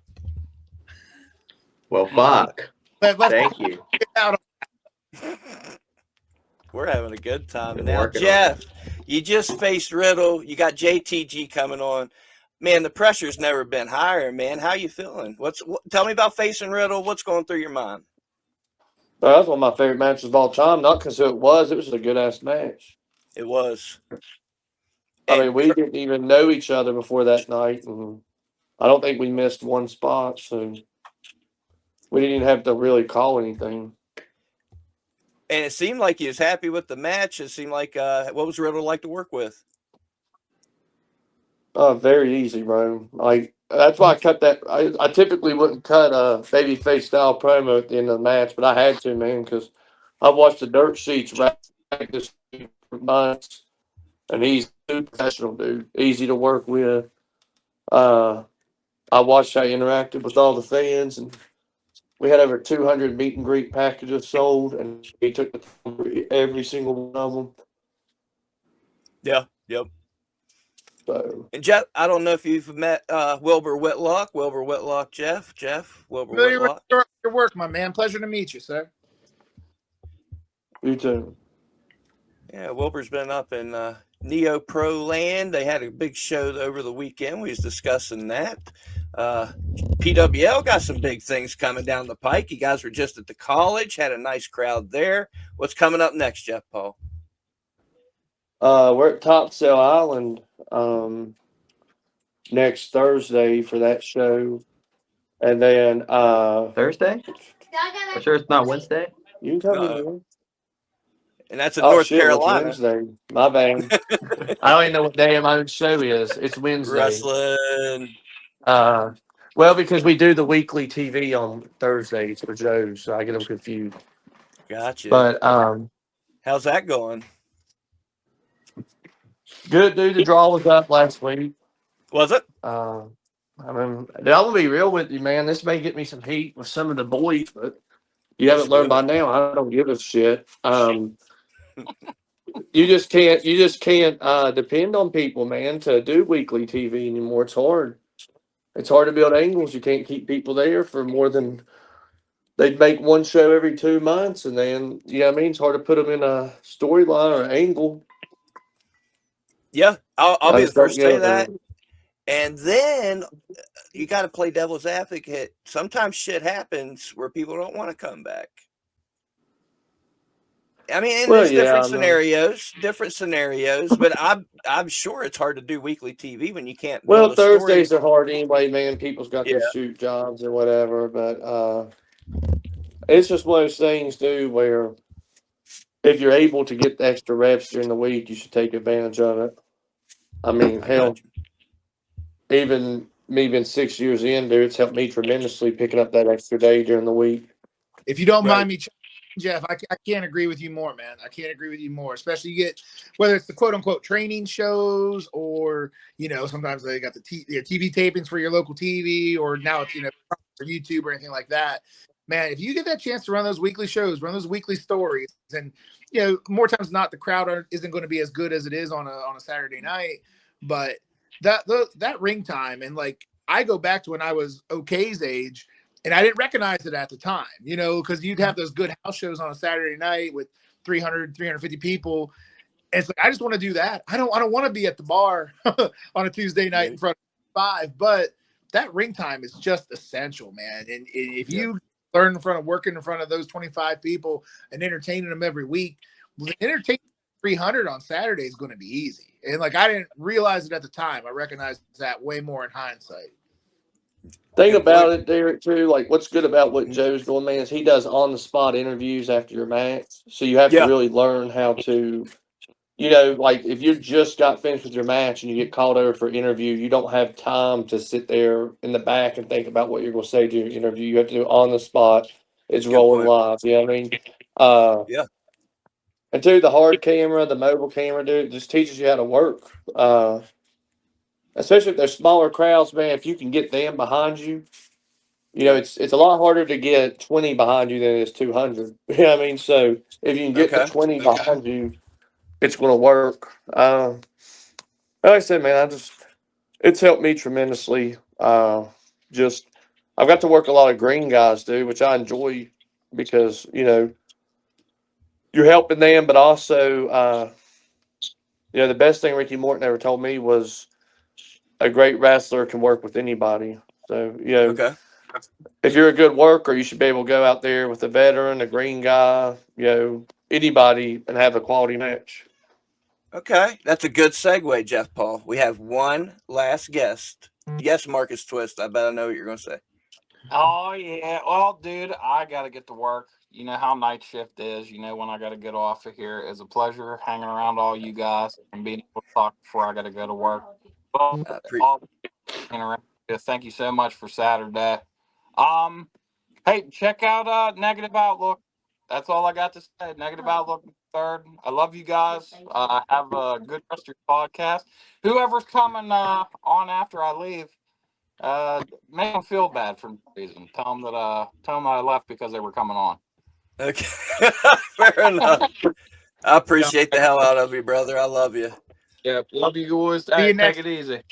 Well, fuck. Let's Thank you. get out. We're having a good time. Been Now, working on Jeff, it. you just faced Riddle. You got JTG coming on. Man, the pressure's never been higher, man. How you feeling? Tell me about facing Riddle. What's going through your mind? That's one of my favorite matches of all time. Not because it was a good ass match. It was. I And mean, we didn't even know each other before that night, and I don't think we missed one spot, so we didn't even have to really call anything. and it seemed like he was happy with the match. It seemed like what was Riddle like to work with? Very easy, bro. Like that's why I cut that. I typically wouldn't cut a babyface style promo at the end of the match, but I had to, man, because I watched the dirt sheets practice for months, and he's a professional dude, easy to work with. I watched how he interacted with all the fans, and we had over 200 meet and greet packages sold, and he took the time for every single one of them. Yeah. Yep. So And Jeff, I don't know if you've met Wilbur Whitlock. Wilbur Whitlock, Jeff, Wilbur Familiar with Whitlock. your work, my man. Pleasure to meet you, sir. you too. Yeah, Wilbur's been up in Neo Pro Land. They had a big show over the weekend. We was discussing that. PWL got some big things coming down the pike. You guys were just at the college, had a nice crowd there. What's coming up next, Jeff Paul? We're at Topsail Island next Thursday for that show, and then Thursday? For sure it's not Wednesday? you can come in Uh, here. and that's in Oh North shit! Well, it's Carolina. Wednesday. My bad. I don't even know what day my own show is. It's Wednesday. Wrestling. Well, because we do the weekly TV on Thursdays for Joe, so I get them confused. Gotcha. But How's that going? good, dude. The draw was up last week. Was it? I mean, I'm gonna be real with you, man. This may get me some heat with some of the boys, but you Let's haven't learned do by it. now. I don't give a shit. You just can't depend on people, man, to do weekly TV anymore. It's hard. It's hard to build angles. You can't keep people there for more than they'd make one show every 2 months, and then you know what I mean. It's hard to put them in a storyline or an angle. Yeah, I'll I be the just don't first to say get that. it. And then you got to play devil's advocate. Sometimes shit happens where people don't want to come back. I mean, and Well, there's yeah, I know. different scenarios. But I'm sure it's hard to do weekly TV when you can't Well, build a story. Thursdays are hard anyway, man. People's got Yeah, their shoot jobs or whatever, but it's just one of those things, too, where if you're able to get the extra reps during the week, you should take advantage of it. I mean, I got hell, you. even me being 6 years in, dude, it's helped me tremendously picking up that extra day during the week. If you don't Right. mind me, Jeff, I can't agree with you more, man. I can't agree with you more. Especially you get whether it's the quote unquote training shows or sometimes they got the TV tapings for your local TV or now it's for YouTube or anything like that. Man, if you get that chance to run those weekly shows, run those weekly stories, and more times than not, the crowd isn't going to be as good as it is on a Saturday night, but that ring time and like I go back to when I was OK's age. And I didn't recognize it at the time, because you'd have those good house shows on a Saturday night with 350 people. And it's like, I just want to do that. I don't want to be at the bar on a Tuesday night in front of 5, but that ring time is just essential, man. And if you learn working in front of those 25 people and entertaining them every week, entertaining 300 on Saturday is going to be easy. And like, I didn't realize it at the time. I recognized that way more in hindsight. Thing about it, Derek, too, like what's good about what Joe's doing, man, is he does on the spot interviews after your match. So you have to really learn how to, like if you just got finished with your match and you get called over for interview, you don't have time to sit there in the back and think about what you're going to say to your interview. You have to do it on the spot. It's rolling live. You know what I mean? Yeah. And two, the hard camera, the mobile camera, dude, just teaches you how to work. Especially if there's smaller crowds, man. If you can get them behind you, it's a lot harder to get 20 behind you than it is 200. You know what I mean? So if you can get the 20 behind you, it's going to work. Like I said, man, it's helped me tremendously. Just I've got to work a lot of green guys, dude, which I enjoy because you're helping them, but also the best thing Ricky Morton ever told me was a great wrestler can work with anybody. So Okay. if you're a good worker, you should be able to go out there with a veteran, a green guy, anybody, and have a quality match. Okay. That's a good segue, Jeff Paul. We have one last guest. Yes, Marcus Twist. I bet I know what you're going to say. Oh yeah. Well, dude, I gotta get to work. You know how night shift is. You know when I gotta get off of here. It's a pleasure hanging around all you guys and being able to talk before I gotta go to work. Well, all hanging around. Thank you so much for Saturday. Um, hey, check out Negative Outlook. That's all I got to say. Negative Outlook third. I love you guys. Have a good rest of your podcast. Whoever's coming on after I leave. Make them feel bad for no reason. Tell them that I left because they were coming on. Okay. Fair enough. I appreciate the hell out of you, brother. I love you. Yep. Love you boys. See you Hey, next. take it easy.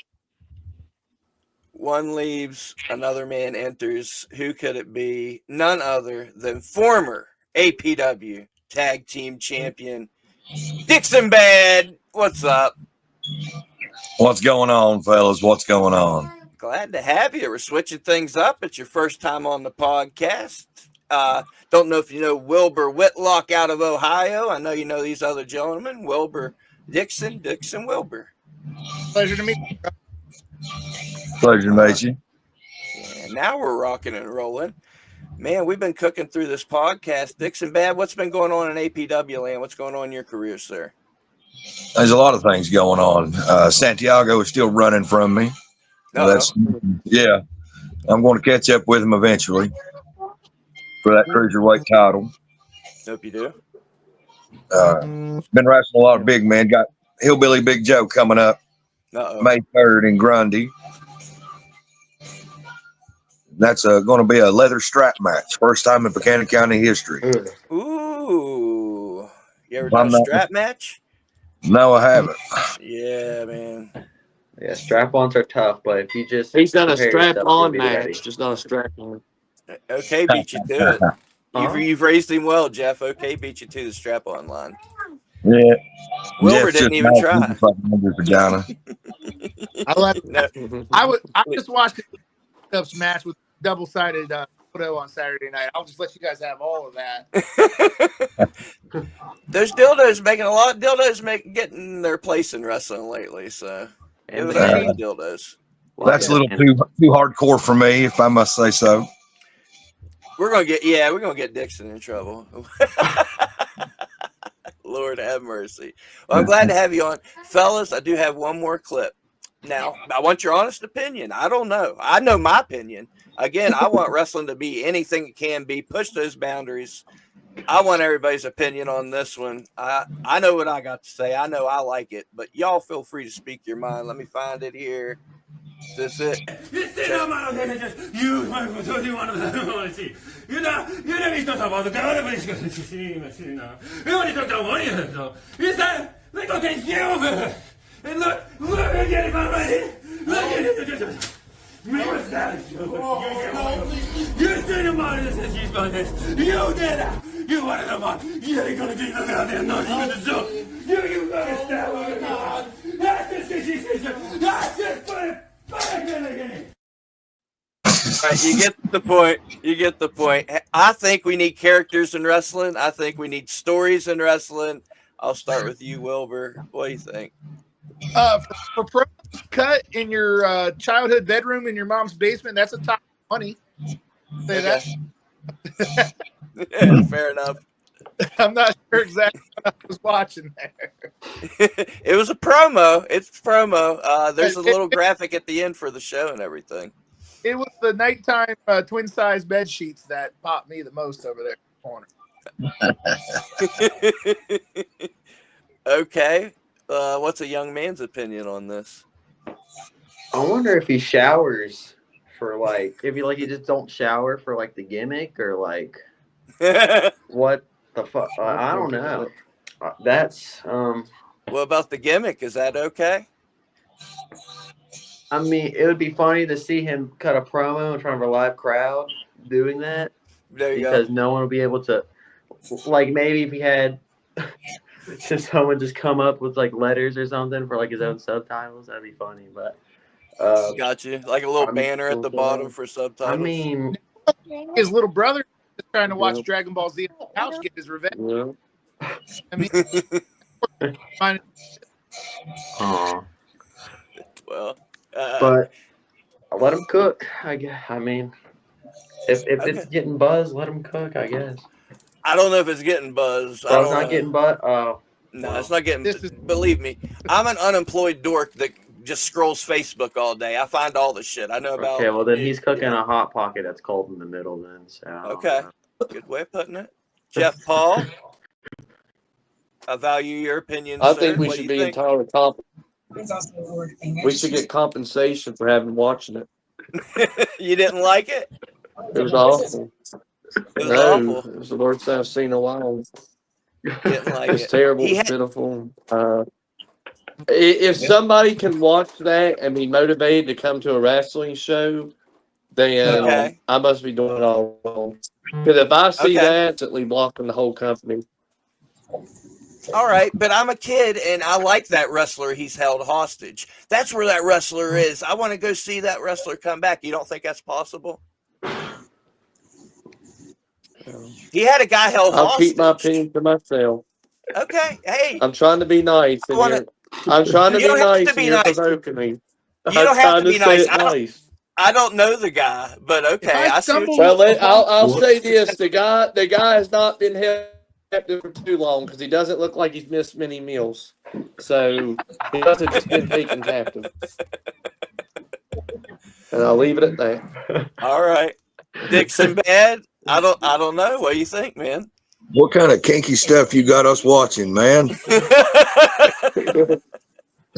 One leaves, another man enters. Who could it be? None other than former APW Tag Team Champion Dixon Bad. What's up? What's going on, fellas? What's going on? Glad to have you. We're switching things up. It's your first time on the podcast. Don't know if you know Wilbur Whitlock out of Ohio. I know you know these other gentlemen. Wilbur Dixon, Dixon Wilbur. Pleasure to meet you. Pleasure to meet you. Yeah, now we're rocking and rolling. Man, we've been cooking through this podcast. Dixon Bad, what's been going on in APW land? What's going on in your career, sir? There's a lot of things going on. Santiago is still running from me. Yeah. I'm going to catch up with him eventually for that cruiserweight title. Hope you do. Been wrestling a lot of big men. Got Hillbilly Big Joe coming up May 3rd in Grundy. That's going to be a leather strap match. First time in Buchanan County history. Ooh. You ever done a strap match? No, I haven't. Yeah, man. Yeah, strap-ons are tough, but if you just He's done a prepare yourself, you'll strap-on be match, ready. just not a strap-on. Okay, beat you to it. Uh-huh. You've raised him well, Jeff. Okay, beat you to the strap-on line. Yeah. Wilbur didn't even try. Vagina. I just watched the match with double-sided photo on Saturday night. I'll just let you guys have all of that. Those dildos making a lot of dildos getting their place in wrestling lately, so give it up for the dildos. That's a little too hardcore for me, if I must say so. We're gonna get Dixon in trouble. Lord have mercy. Well, I'm glad to have you on. Fellas, I do have one more clip. Now, I want your honest opinion. I don't know. I know my opinion. Again, I want wrestling to be anything it can be. Push those boundaries. I want everybody's opinion on this one. I know what I got to say. I know I like it, but y'all feel free to speak your mind. Let me find it here. Is this it? Right, you get the point. You get the point. I think we need characters in wrestling. I think we need stories in wrestling. I'll start with you, Wilbur. What do you think? For promos cut in your childhood bedroom in your mom's basement, that's a top money. Say that. Yeah, fair enough. I'm not sure exactly what I was watching there. It was a promo. It's promo. There's a little graphic at the end for the show and everything. It was the nighttime twin size bed sheets that popped me the most over there in the corner. Okay. What's a young man's opinion on this? I wonder if he showers for if you just don't shower for the gimmick or what the fuck. I don't know. That's What about the gimmick? Is that okay? I mean, it would be funny to see him cut a promo in front of a live crowd doing that There you because go. no one would be able to. Like maybe if he had just someone just come up with like letters or something for like his own subtitles, that'd be funny. But Got you. Like a little I'm banner at the bottom for I subtitles. mean, His little brother is trying to watch Yeah. Dragon Ball Z on the couch get his revenge. Yeah. I mean, fine. Well, but let him cook. I guess. I mean, if it's okay. getting buzz, let him cook. I guess. I don't know if it's getting buzz. I So it's don't not know. getting buzz. Oh, No, well. it's not getting. This is- Believe me, I'm an unemployed dork that just scrolls Facebook all day. I find all the shit I know about. Okay, well then he's cooking Yeah. a hot pocket that's cold in the middle. Then so. I don't Okay, know. good way of putting it. Jeff Paul, I value your opinion, I sir. think we What do should you be think? entitled we should get compensation for having watching it. You didn't like it? It was awful. It was No, awful. it was the worst I've seen in a while. Didn't like It's it. terrible. He It's had, pitiful. If somebody can watch that and be motivated to come to a wrestling show, then okay, I must be doing it all wrong. Because if I see okay, that, it's at least blocking the whole company. all right. But I'm a kid, and I like that wrestler he's held hostage. That's where that wrestler is. I want to go see that wrestler come back. You don't think that's possible? He had a guy held I'll hostage. keep my opinion to myself. Okay, hey, I'm trying to be nice, and I'm trying to you be don't have nice, to be and you're nice. provoking me. You I'm don't have trying to to be say nice. it nice. I don't know the guy, but If okay, I I see what stumble, Well, I'll What? say this: the guy has not been held captive for too long because he doesn't look like he's missed many meals. So he must have just been taken captive. And I'll leave it at that. All right, Dixon bad. I don't know. What do you think, man? What kind of kinky stuff you got us watching, man?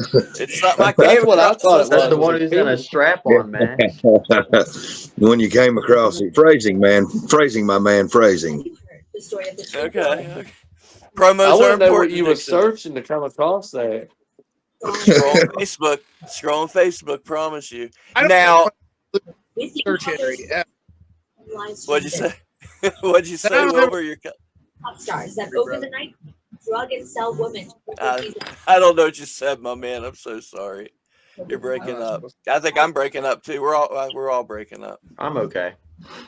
It's something I That's came what I across. thought it That's the was one a who's in a kink. strap-on match. When you came across it, phrasing, man, phrasing, my man, phrasing. Okay. I Promos are want to know what important, you were Dixon. searching to come across that. Scrolling Facebook. Scrolling Facebook. Promise you. I don't Now, search history. what'd you say? What'd you say, Now Wilbur? You're. Pop stars that overnight drug and sell women. I don't know what you said, my man. I'm so sorry. You're breaking up. I think I'm breaking up too. We're all breaking up. I'm okay.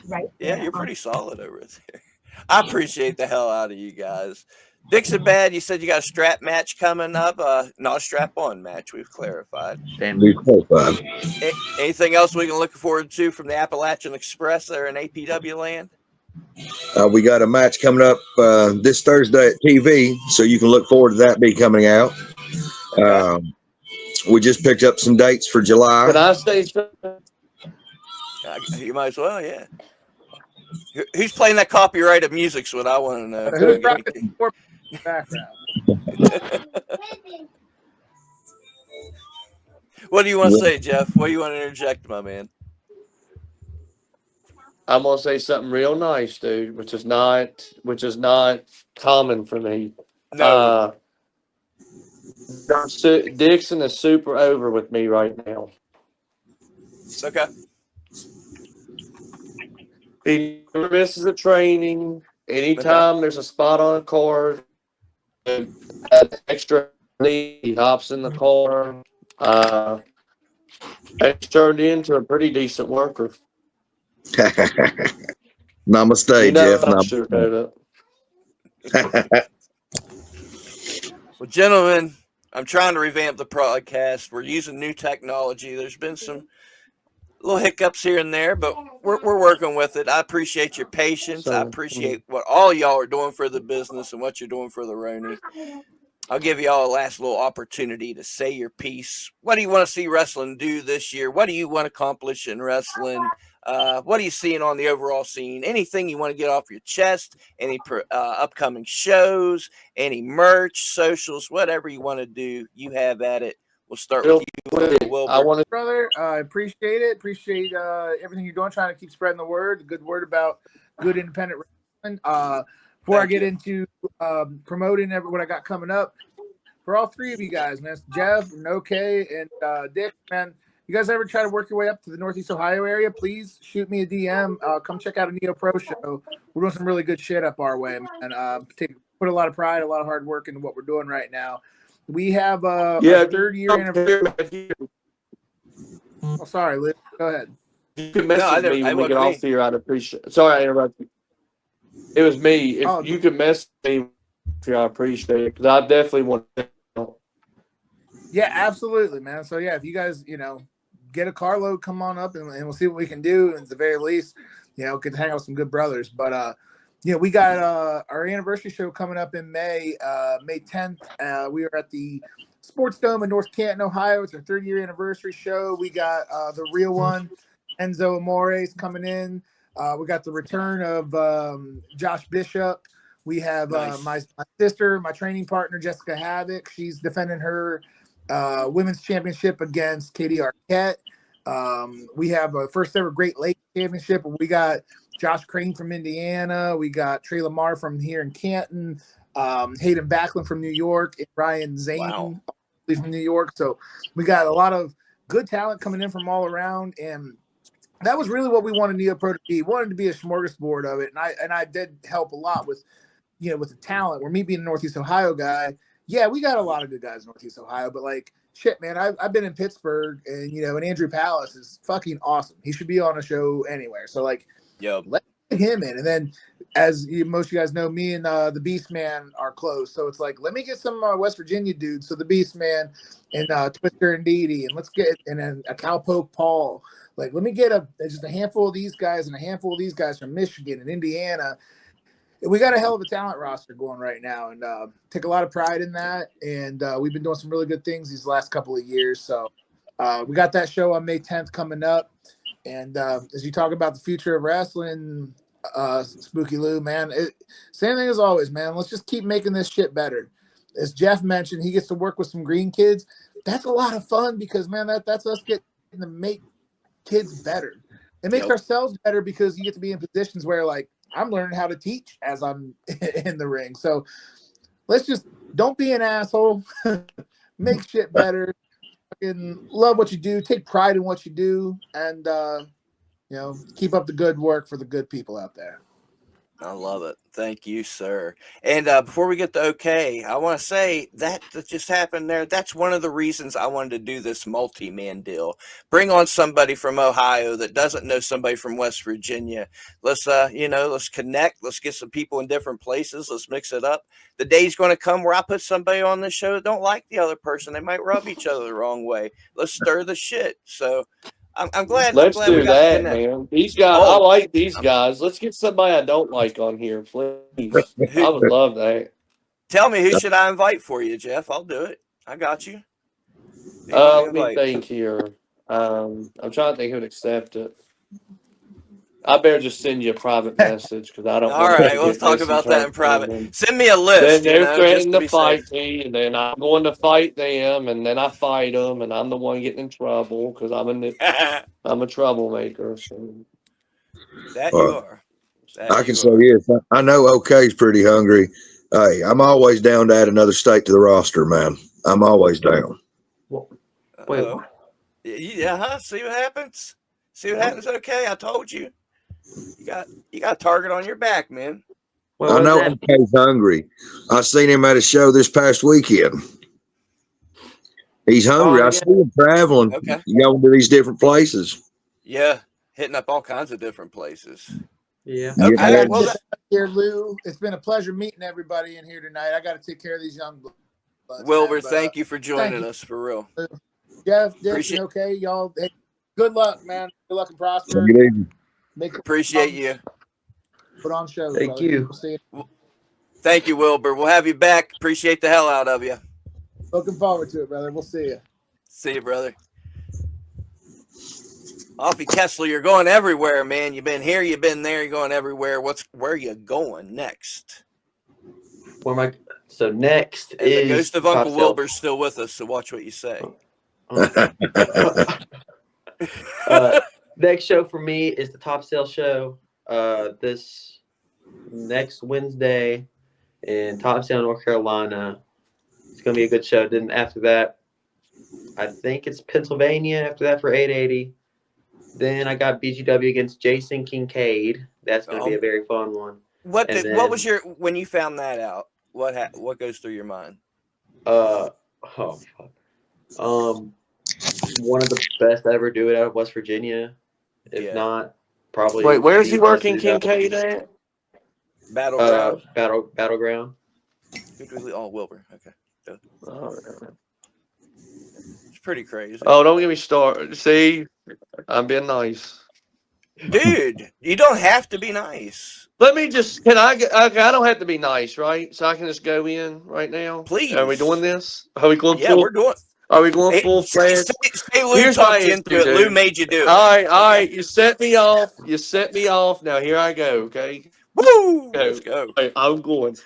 Right. Yeah, you're pretty solid over there. I appreciate the hell out of you guys. Dixon Bad, you said you got a strap match coming up. Not a strap on match. We've clarified. Damn. Anything else we can look forward to from the Appalachian Express there in APW land? We got a match coming up this Thursday at TV, so you can look forward to that be coming out. Okay. We just picked up some dates for July. Can I say You might as well, yeah. Who's playing that copyrighted music's what I want to know. Who's rocking the background? What do you want to say, Jeff? What do you want to interject, my man? I'm gonna say something real nice, dude, which is not common for me. No. Dixon is super over with me right now. Okay. He never misses a training. Anytime there's a spot on a card, extra, he hops in the car. It's turned into a pretty decent worker. Namaste, You know, Jeff. I'm sure about it. Well, gentlemen, I'm trying to revamp the podcast. We're using new technology. There's been some little hiccups here and there, but we're working with it. I appreciate your patience. I appreciate what all y'all are doing for the business and what you're doing for the Roni. I'll give y'all a last little opportunity to say your piece. What do you want to see wrestling do this year? What do you want to accomplish in wrestling? What are you seeing on the overall scene? Anything you want to get off your chest? Any upcoming shows? Any merch? Socials? Whatever you want to do, you have at it. We'll start with you, Wilbur. I want to, brother. I appreciate it. Appreciate everything you're doing, trying to keep spreading the word, the good word about good independent wrestling. Before I get into promoting what I got coming up, for all three of you guys, man, Jeff, Noke, and Dick, man, you guys ever try to work your way up to the Northeast Ohio area, please shoot me a DM. Come check out a Neo Pro show. We're doing some really good shit up our way, man. Put a lot of pride, a lot of hard work into what we're doing right now. We have our 3rd year anniversary. Oh, sorry, Liz. Go ahead. You can message me when we get off me. here. I'd appreciate it. Sorry, I interrupted. It was me. If Oh, you could message me, I appreciate it because I definitely want to help. Yeah, absolutely, man. So yeah, if you guys, get a carload, come on up and we'll see what we can do. And at the very least, get to hang out with some good brothers. But we got our anniversary show coming up in May 10th. We are at the Sports Dome in North Canton, Ohio. It's our 3rd year anniversary show. We got the real one, Enzo Amores, coming in. We got the return of Josh Bishop. We have my sister, my training partner, Jessica Havoc. She's defending her women's championship against Katie Arquette. We have a first ever Great Lakes Championship. We got Josh Crane from Indiana. We got Trey Lamar from here in Canton. Hayden Backlund from New York. And Ryan Zane from New York. So we got a lot of good talent coming in from all around. And that was really what we wanted Neo Pro to be. We wanted to be a smorgasbord of it. And I did help a lot with, with the talent. Where me being a Northeast Ohio guy, yeah, we got a lot of good guys in Northeast Ohio, but like shit, man, I've been in Pittsburgh and and Andrew Palace is fucking awesome. He should be on a show anywhere. So like, let's get him in. And then as most of you guys know, me and the Beast Man are close. So it's like, let me get some West Virginia dudes. So the Beast Man and Twister and Dee and let's get and then a Cowpoke Paul. Like, let me get just a handful of these guys and a handful of these guys from Michigan and Indiana. We got a hell of a talent roster going right now, and take a lot of pride in that. And we've been doing some really good things these last couple of years. So we got that show on May 10th coming up. And as you talk about the future of wrestling, Spooky Lou, man, same thing as always, man. Let's just keep making this shit better. As Jeff mentioned, he gets to work with some green kids. That's a lot of fun because, man, that's us getting to make kids better. It makes ourselves better because you get to be in positions where, like, I'm learning how to teach as I'm in the ring. So let's just don't be an asshole. Make shit better. Fucking love what you do. Take pride in what you do. And, keep up the good work for the good people out there. I love it. Thank you, sir. And before we get to okay, I want to say that just happened there. That's one of the reasons I wanted to do this multi-man deal. Bring on somebody from Ohio that doesn't know somebody from West Virginia. Let's, let's connect. Let's get some people in different places. Let's mix it up. The day's going to come where I put somebody on the show that don't like the other person. They might rub each other the wrong way. Let's stir the shit. So I'm glad. Let's I'm glad do that, man. These guys, I like these guys. Let's get somebody I don't like on here, please. I would love that. Tell me, who should I invite for you, Jeff? I'll do it. I got you. Let me think here. I'm trying to think who'd accept it. I better just send you a private message because I don't. All right, let's talk about that in private. Send me a list. Then they're threatening to fight me, and then I'm going to fight them, and then I fight them, and I'm the one getting in trouble because I'm a troublemaker. So. That you are. I can say yes. I know OK's pretty hungry. Hey, I'm always down to add another state to the roster, man. I'm always down. Wait, what? Yeah, see what happens? See what happens? Okay, I told you. You got a target on your back, man. I know OK's hungry. I seen him at a show this past weekend. He's hungry. I see him traveling, going to these different places. Yeah, hitting up all kinds of different places. Yeah. Okay. Well, here, Lou. It's been a pleasure meeting everybody in here tonight. I got to take care of these young bloods. Wilbur, thank you for joining us for real. Jeff, Dick, okay, y'all. Hey, good luck, man. Good luck and prosper. Appreciate you. Put on shows. Thank you. We'll see you. Thank you, Wilbur. We'll have you back. Appreciate the hell out of you. Looking forward to it, brother. We'll see you. See you, brother. Offie Kessler, you're going everywhere, man. You've been here, you've been there, you're going everywhere. Where are you going next? Where am I? So next and is the ghost of Uncle Wilbur's still with us, so watch what you say. Next show for me is the Top Sale show. This next Wednesday in Top Sale, North Carolina. It's gonna be a good show. Then after that, I think it's Pennsylvania after that for 880. Then I got BGW against Jason Kincaid. That's going to be a very fun one. What And what was your when you found that out? What goes through your mind? Oh fuck. One of the best to ever do it out of West Virginia. If not, probably. Wait, where's he the best working to do it out of- Kincaid at? Battleground. Battleground. Oh, Wilbur. Okay. Oh, It's pretty crazy. oh, don't get me started. See, I'm being nice. Dude, you don't have to be nice. Let me just, can I, okay, I don't have to be nice, right? So I can just go in right now? Please. Are we doing this? Are we going Yeah, full? we're doing. Are we going Hey, full fledged? say Lou Here's my talked you into issue, it. Lou dude. made you do it. All right. You set me off. You set me off. Now here I go, okay? Woo! Let's go. Right, I'm going.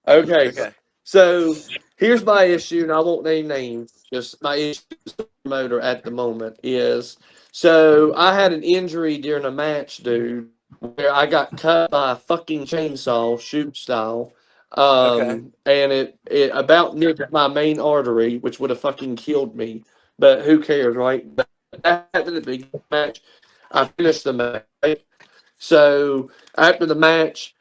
Okay. So here's my issue, and I won't name names. Just my issue with the promoter at the moment is, so I had an injury during a match, dude, where I got cut by a fucking chainsaw, shoot style. And it about nicked my main artery, which would have fucking killed me. But who cares, right? But after the big match, I finished the match. Right? So after the match,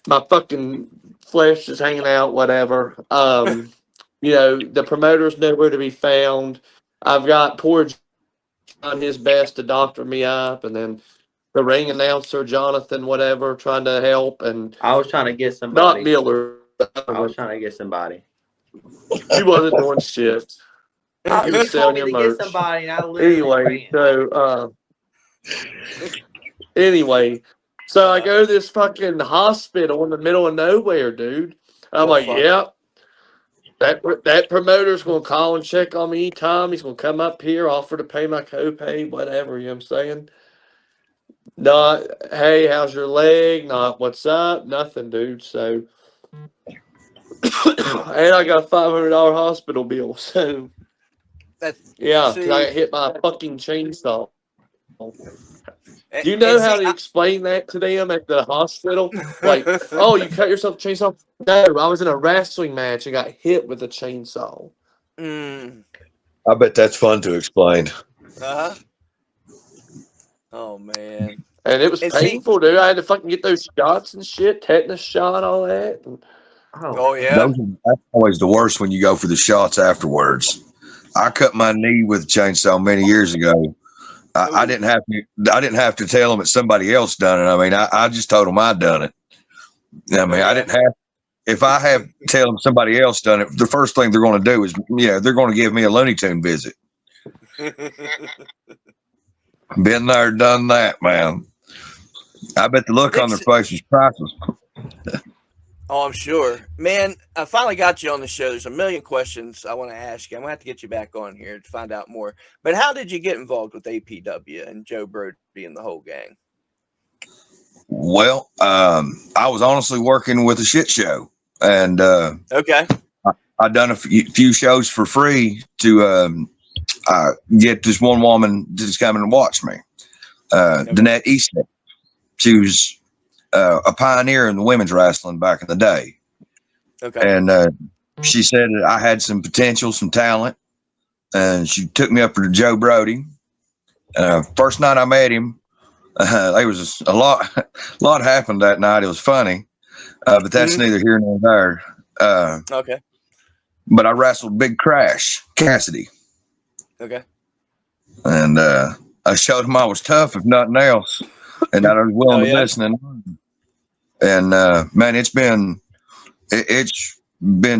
my fucking flesh is hanging out, whatever. The promoter's nowhere to be found. I've got poor John his best to doctor me up, and then the ring announcer, Jonathan, whatever, trying to help. And I was trying to get somebody. Not Miller. I was trying to get somebody. He wasn't doing shit. He was You selling told me your to merch. get somebody, and I literally Anyway, so I go to this fucking hospital in the middle of nowhere, dude. I'm like, yep. That promoter's gonna call and check on me anytime. He's gonna come up here, offer to pay my copay, whatever. You know what I'm saying? Not, hey, how's your leg? Not, what's up? Nothing, dude. So, and I got a $500 hospital bill. So, yeah, because I got hit by a fucking chainsaw. Do you know how to explain that to them at the hospital? Like, oh, you cut yourself with a chainsaw? No, I was in a wrestling match and got hit with a chainsaw. I bet that's fun to explain. Oh man. And it was painful, dude. I had to fucking get those shots and shit, tetanus shot, all that. Oh yeah. That's always the worst when you go for the shots afterwards. I cut my knee with a chainsaw many years ago. I didn't have to tell them that somebody else done it. I mean, I just told them I'd done it. I mean, I didn't have. If I have to tell them somebody else done it, the first thing they're going to do is, they're going to give me a Looney Tune visit. Been there, done that, man. I bet the look on their face is priceless. Oh, I'm sure. Man, I finally got you on the show. There's a million questions I want to ask you. I'm going to have to get you back on here to find out more. But how did you get involved with APW and Joe Brody and the whole gang? Well, I was honestly working with a shit show. And I done a few shows for free to get this one woman to just come and watch me. Danette Easton. She was a pioneer in the women's wrestling back in the day. And she said that I had some potential, some talent, and she took me up to Joe Brody. First night I met him, there was a lot happened that night. It was funny, but that's neither here nor there. But I wrestled Big Crash Cassidy. And I showed him I was tough, if nothing else, and that I was willing to listen and learn. And man, it's been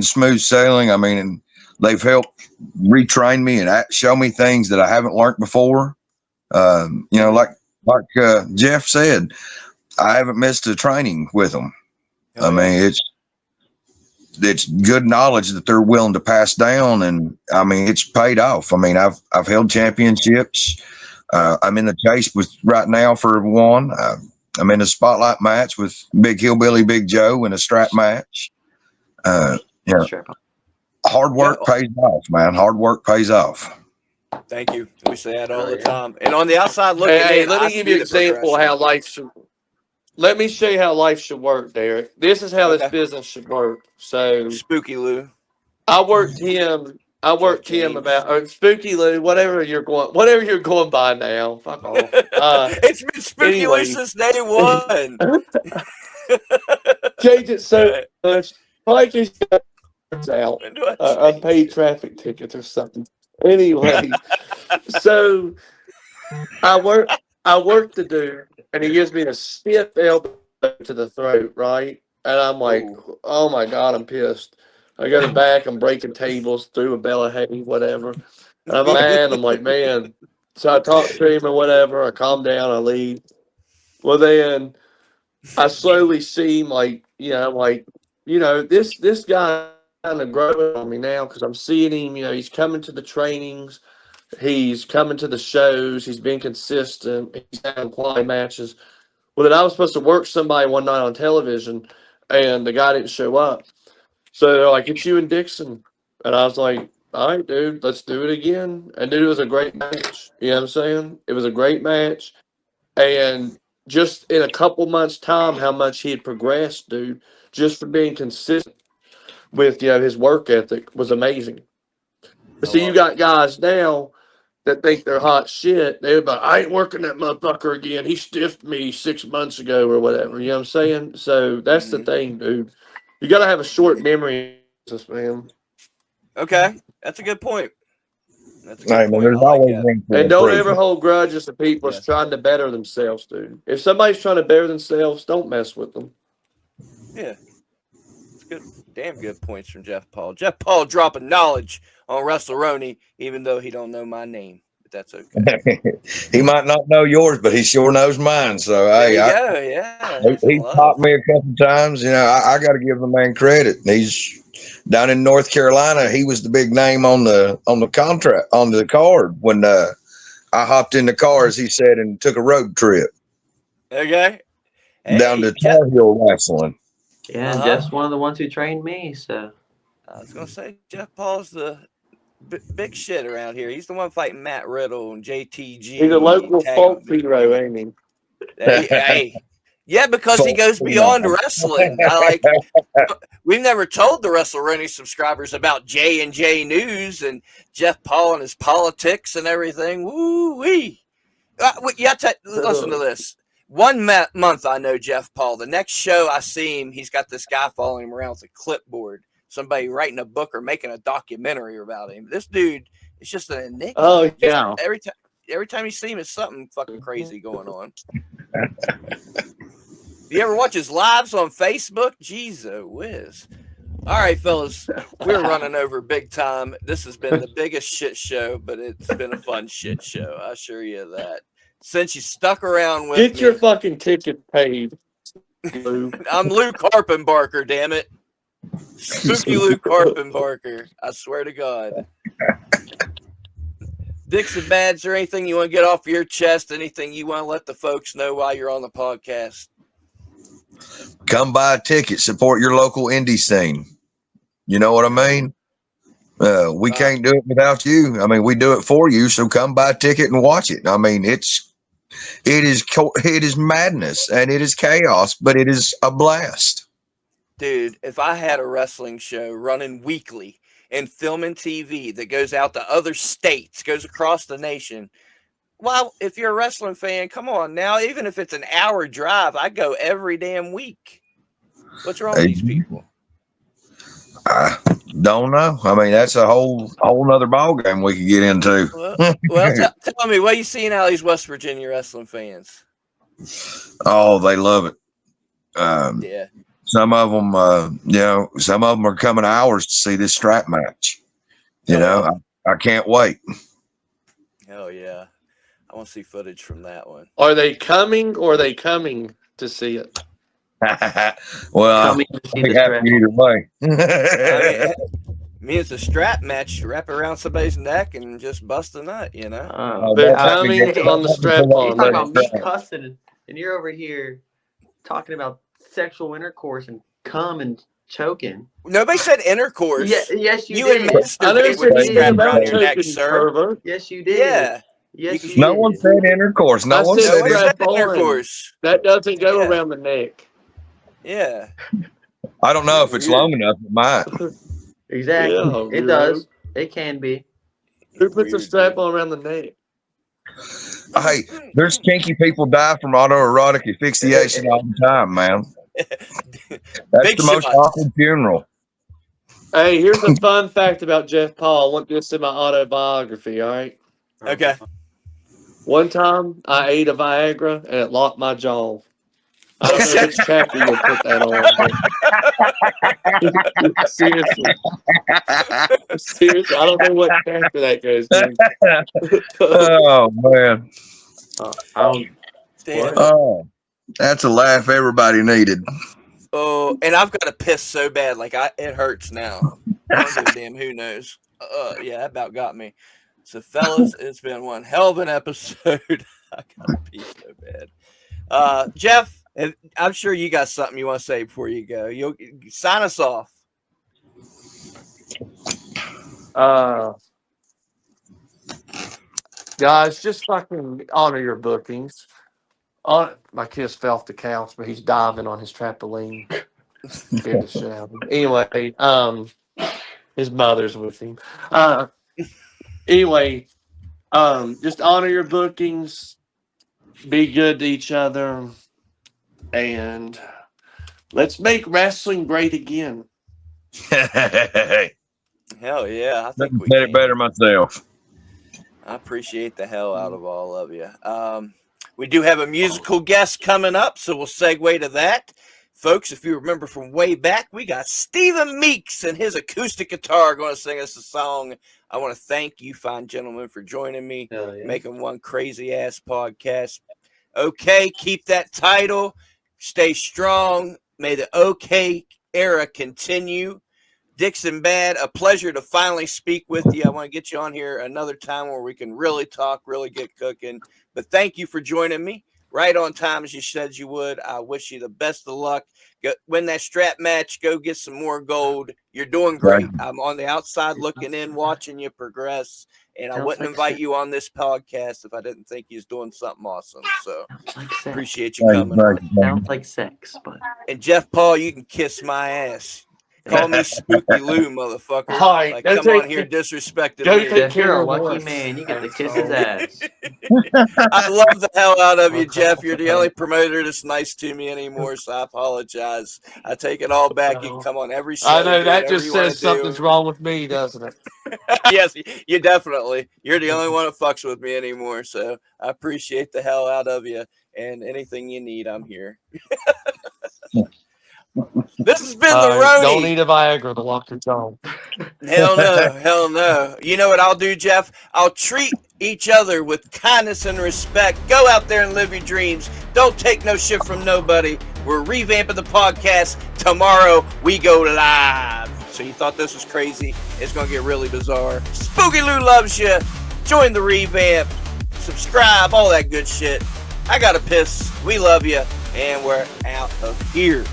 smooth sailing. I mean, they've helped retrain me and show me things that I haven't learned before. Like Jeff said, I haven't missed a training with them. I mean, it's good knowledge that they're willing to pass down, and I mean, it's paid off. I mean, I've held championships. I'm in the chase right now for one. I'm in a spotlight match with Big Hillbilly Big Joe in a strap match. Hard work pays off, man. Hard work pays off. Thank you. We say that all the time. And on the outside looking in, let me give you an example of how life should. Let me show you how life should work, Derek. This is how this business should work. So Spooky Lou. I worked him I worked Jeff him James. about or Spooky Lou, whatever you're going by now. Fuck off. It's been Spooky Lou Anyway. since day one. Change it so much. Probably just got out. When do I change Unpaid it? traffic tickets or something. Anyway, so I work the dude, and he gives me a stiff elbow to the throat, right? And I'm like, Ooh. oh my God, I'm pissed. I go to the back, I'm breaking tables through a bell of hay, whatever. And I'm mad. I'm like, man. So I talk to him or whatever. I calm down. I leave. Well, then I slowly see him this guy kind of growing on me now because I'm seeing him. He's coming to the trainings. He's coming to the shows. He's being consistent. He's having quality matches. Well, then I was supposed to work somebody one night on television, and the guy didn't show up. So they're like, "It's you and Dixon," and I was like, "All right, dude, let's do it again." And dude, it was a great match. You know what I'm saying? It was a great match, and just in a couple months' time, how much he had progressed, dude, just for being consistent with his work ethic was amazing. So you got guys now that think they're hot shit. They're like, I ain't working that motherfucker again. He stiffed me 6 months ago or whatever. You know what I'm saying? So that's the thing, dude. You got to have a short memory, man. Okay, that's a good point. That's a good Hey, man, point. there's I like always that. room for And don't ever improvement. hold grudges to people Yes. trying to better themselves, dude. If somebody's trying to better themselves, don't mess with them. Yeah, it's good. Damn good points from Jeff Paul. Jeff Paul dropping knowledge on WrestleRoni, even though he don't know my name, but that's okay. He might not know yours, but he sure knows mine. So There hey, you go. Yeah, there's some he taught love. me a couple times. I got to give the man credit. He's down in North Carolina. He was the big name on the contract on the card when I hopped in the car, as he said, and took a road trip Okay. down Hey, to Jeff. Tar Heel Wrestling. Yeah, and Uh huh. Jeff's one of the ones who trained me. So I was gonna say Jeff Paul's the big shit around here. He's the one fighting Matt Riddle and He's a JTG local tag folk on me. hero, ain't he? Hey, yeah, because he So, goes beyond wrestling. I like. We've never told the WrestleRoni subscribers about J&J News and Jeff Paul and his politics and everything. Woo wee. Listen to this. One month I know Jeff Paul. The next show I see him, he's got this guy following him around with a clipboard. Somebody writing a book or making a documentary about him. This dude is just an enigma. Oh, yeah. Every time you see him, it's something fucking crazy going on. You ever watch his lives on Facebook? Jeez whiz. All right, fellas, we're running over big time. This has been the biggest shit show, but it's been a fun shit show. I assure you that. Since you stuck around with Get your me, fucking ticket paid, Lou. I'm Lou Carpenbarker, damn it. Spooky Lou Carpenbarker. I swear to God. Dixon Bads, or anything you want to get off your chest? Anything you want to let the folks know while you're on the podcast? come buy a ticket, support your local indie scene. You know what I mean? We can't do it without you. I mean, we do it for you. So come buy a ticket and watch it. I mean, it is madness and it is chaos, but it is a blast. Dude, if I had a wrestling show running weekly and filming TV that goes out to other states, goes across the nation, well, if you're a wrestling fan, come on now. Even if it's an hour drive, I go every damn week. What's wrong with these people? I don't know. I mean, that's a whole nother ball game we could get into. Well, tell me, what are you seeing out of these West Virginia wrestling fans? Oh, they love it. Yeah. Some of them, some of them are coming hours to see this strap match. I can't wait. Hell yeah. I want to see footage from that one. Are they coming or are they coming to see it? Well, coming to see I the happy strap. either way. I mean, it's a strap match. Wrap around somebody's neck and just bust a nut, you know? Oh, They're Don't let me coming get- on the don't let me strap pull you up on. talking the about me strap. cussing, and you're over here talking about sexual intercourse and cum and choking. Nobody said intercourse. Yeah, yes, you You did. I never masturbate with said the anything strap about around your neck, choking, sir. pervert. Yes, you did. Yeah. Yes, You you No did. one said intercourse. I No one said No said one it. said strap on. intercourse. That doesn't go Yeah. around the neck. Yeah. I don't know if it's long enough. It might. Exactly. Yeah, It does. It can be. Who puts a Weird, strap dude. on around the neck? Hey, there's kinky people die from autoerotic asphyxiation all the time, man. That's Big the most shots. awkward funeral. Hey, here's a fun fact about Jeff Paul. I want this in my autobiography, all right? Okay. One time I ate a Viagra and it locked my jaw. I don't know which chapter you'll put that on, but seriously, I don't know what chapter that goes in. Oh man. I don't. Damn. Oh, that's a laugh everybody needed. Oh, and I've got to piss so bad, like it hurts now. I don't give a damn who knows. Yeah, that about got me. So, fellas, it's been one hell of an episode. I gotta pee so bad. Jeff, I'm sure you got something you want to say before you go. You'll sign us off. Guys, just fucking honor your bookings. My kid's fell off the couch, but he's diving on his trampoline. Scared the shit out of him. Anyway, his mother's with him. Anyway, just honor your bookings. Be good to each other, and let's make wrestling great again. Hell yeah, I think we Said it better can. myself. I appreciate the hell out of all of you. We do have a musical guest coming up, so we'll segue to that. Folks, if you remember from way back, we got Stephen Meeks and his acoustic guitar going to sing us a song. I want to thank you, fine gentlemen, for joining me, making one crazy ass podcast. Okay, keep that title. Stay strong. May the okay era continue. Dixon Bad, a pleasure to finally speak with you. I want to get you on here another time where we can really talk, really get cooking. But thank you for joining me. Right on time as you said you would. I wish you the best of luck. Go, win that strap match. Go get some more gold. You're doing great. I'm on the outside looking in, watching you progress. And I wouldn't invite you on this podcast if I didn't think you was doing something awesome. So appreciate you coming on. Sounds like sex, but. And Jeff Paul, you can kiss my ass. Call me Spooky Lou, motherfucker. All right, like, come on here disrespecting go me. take Jeff, you're a care of lucky us. man. You get to kiss his ass. I love the hell out of you, Jeff. You're the only promoter that's nice to me anymore, so I apologize. I take it all back. You can come on every show. I know do that whatever just you wanna says something's do. wrong with me, doesn't it? Yes, you definitely. You're the only one that fucks with me anymore, so I appreciate the hell out of you. And anything you need, I'm here. This has been the Roni. Don't eat a Viagra to lock your jaw. Hell no, hell no. You know what I'll do, Jeff? I'll treat each other with kindness and respect. Go out there and live your dreams. Don't take no shit from nobody. We're revamping the podcast. Tomorrow we go live. So you thought this was crazy? It's going to get really bizarre. Spooky Lou loves you. Join the revamp. Subscribe, all that good shit. I gotta piss. We love you. And we're out of here.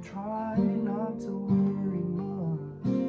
Try not to worry much.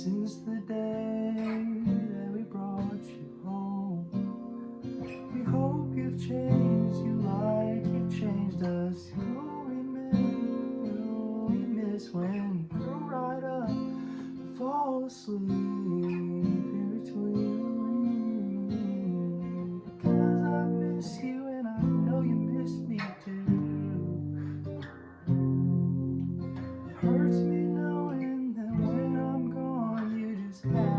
since the day that we brought you home. We hope you've changed, you like you've changed us. You'll remember, we miss when you grow right up and fall asleep in between. Because I miss you and I know you miss me too. Hurts me knowing that when I'm gone you just have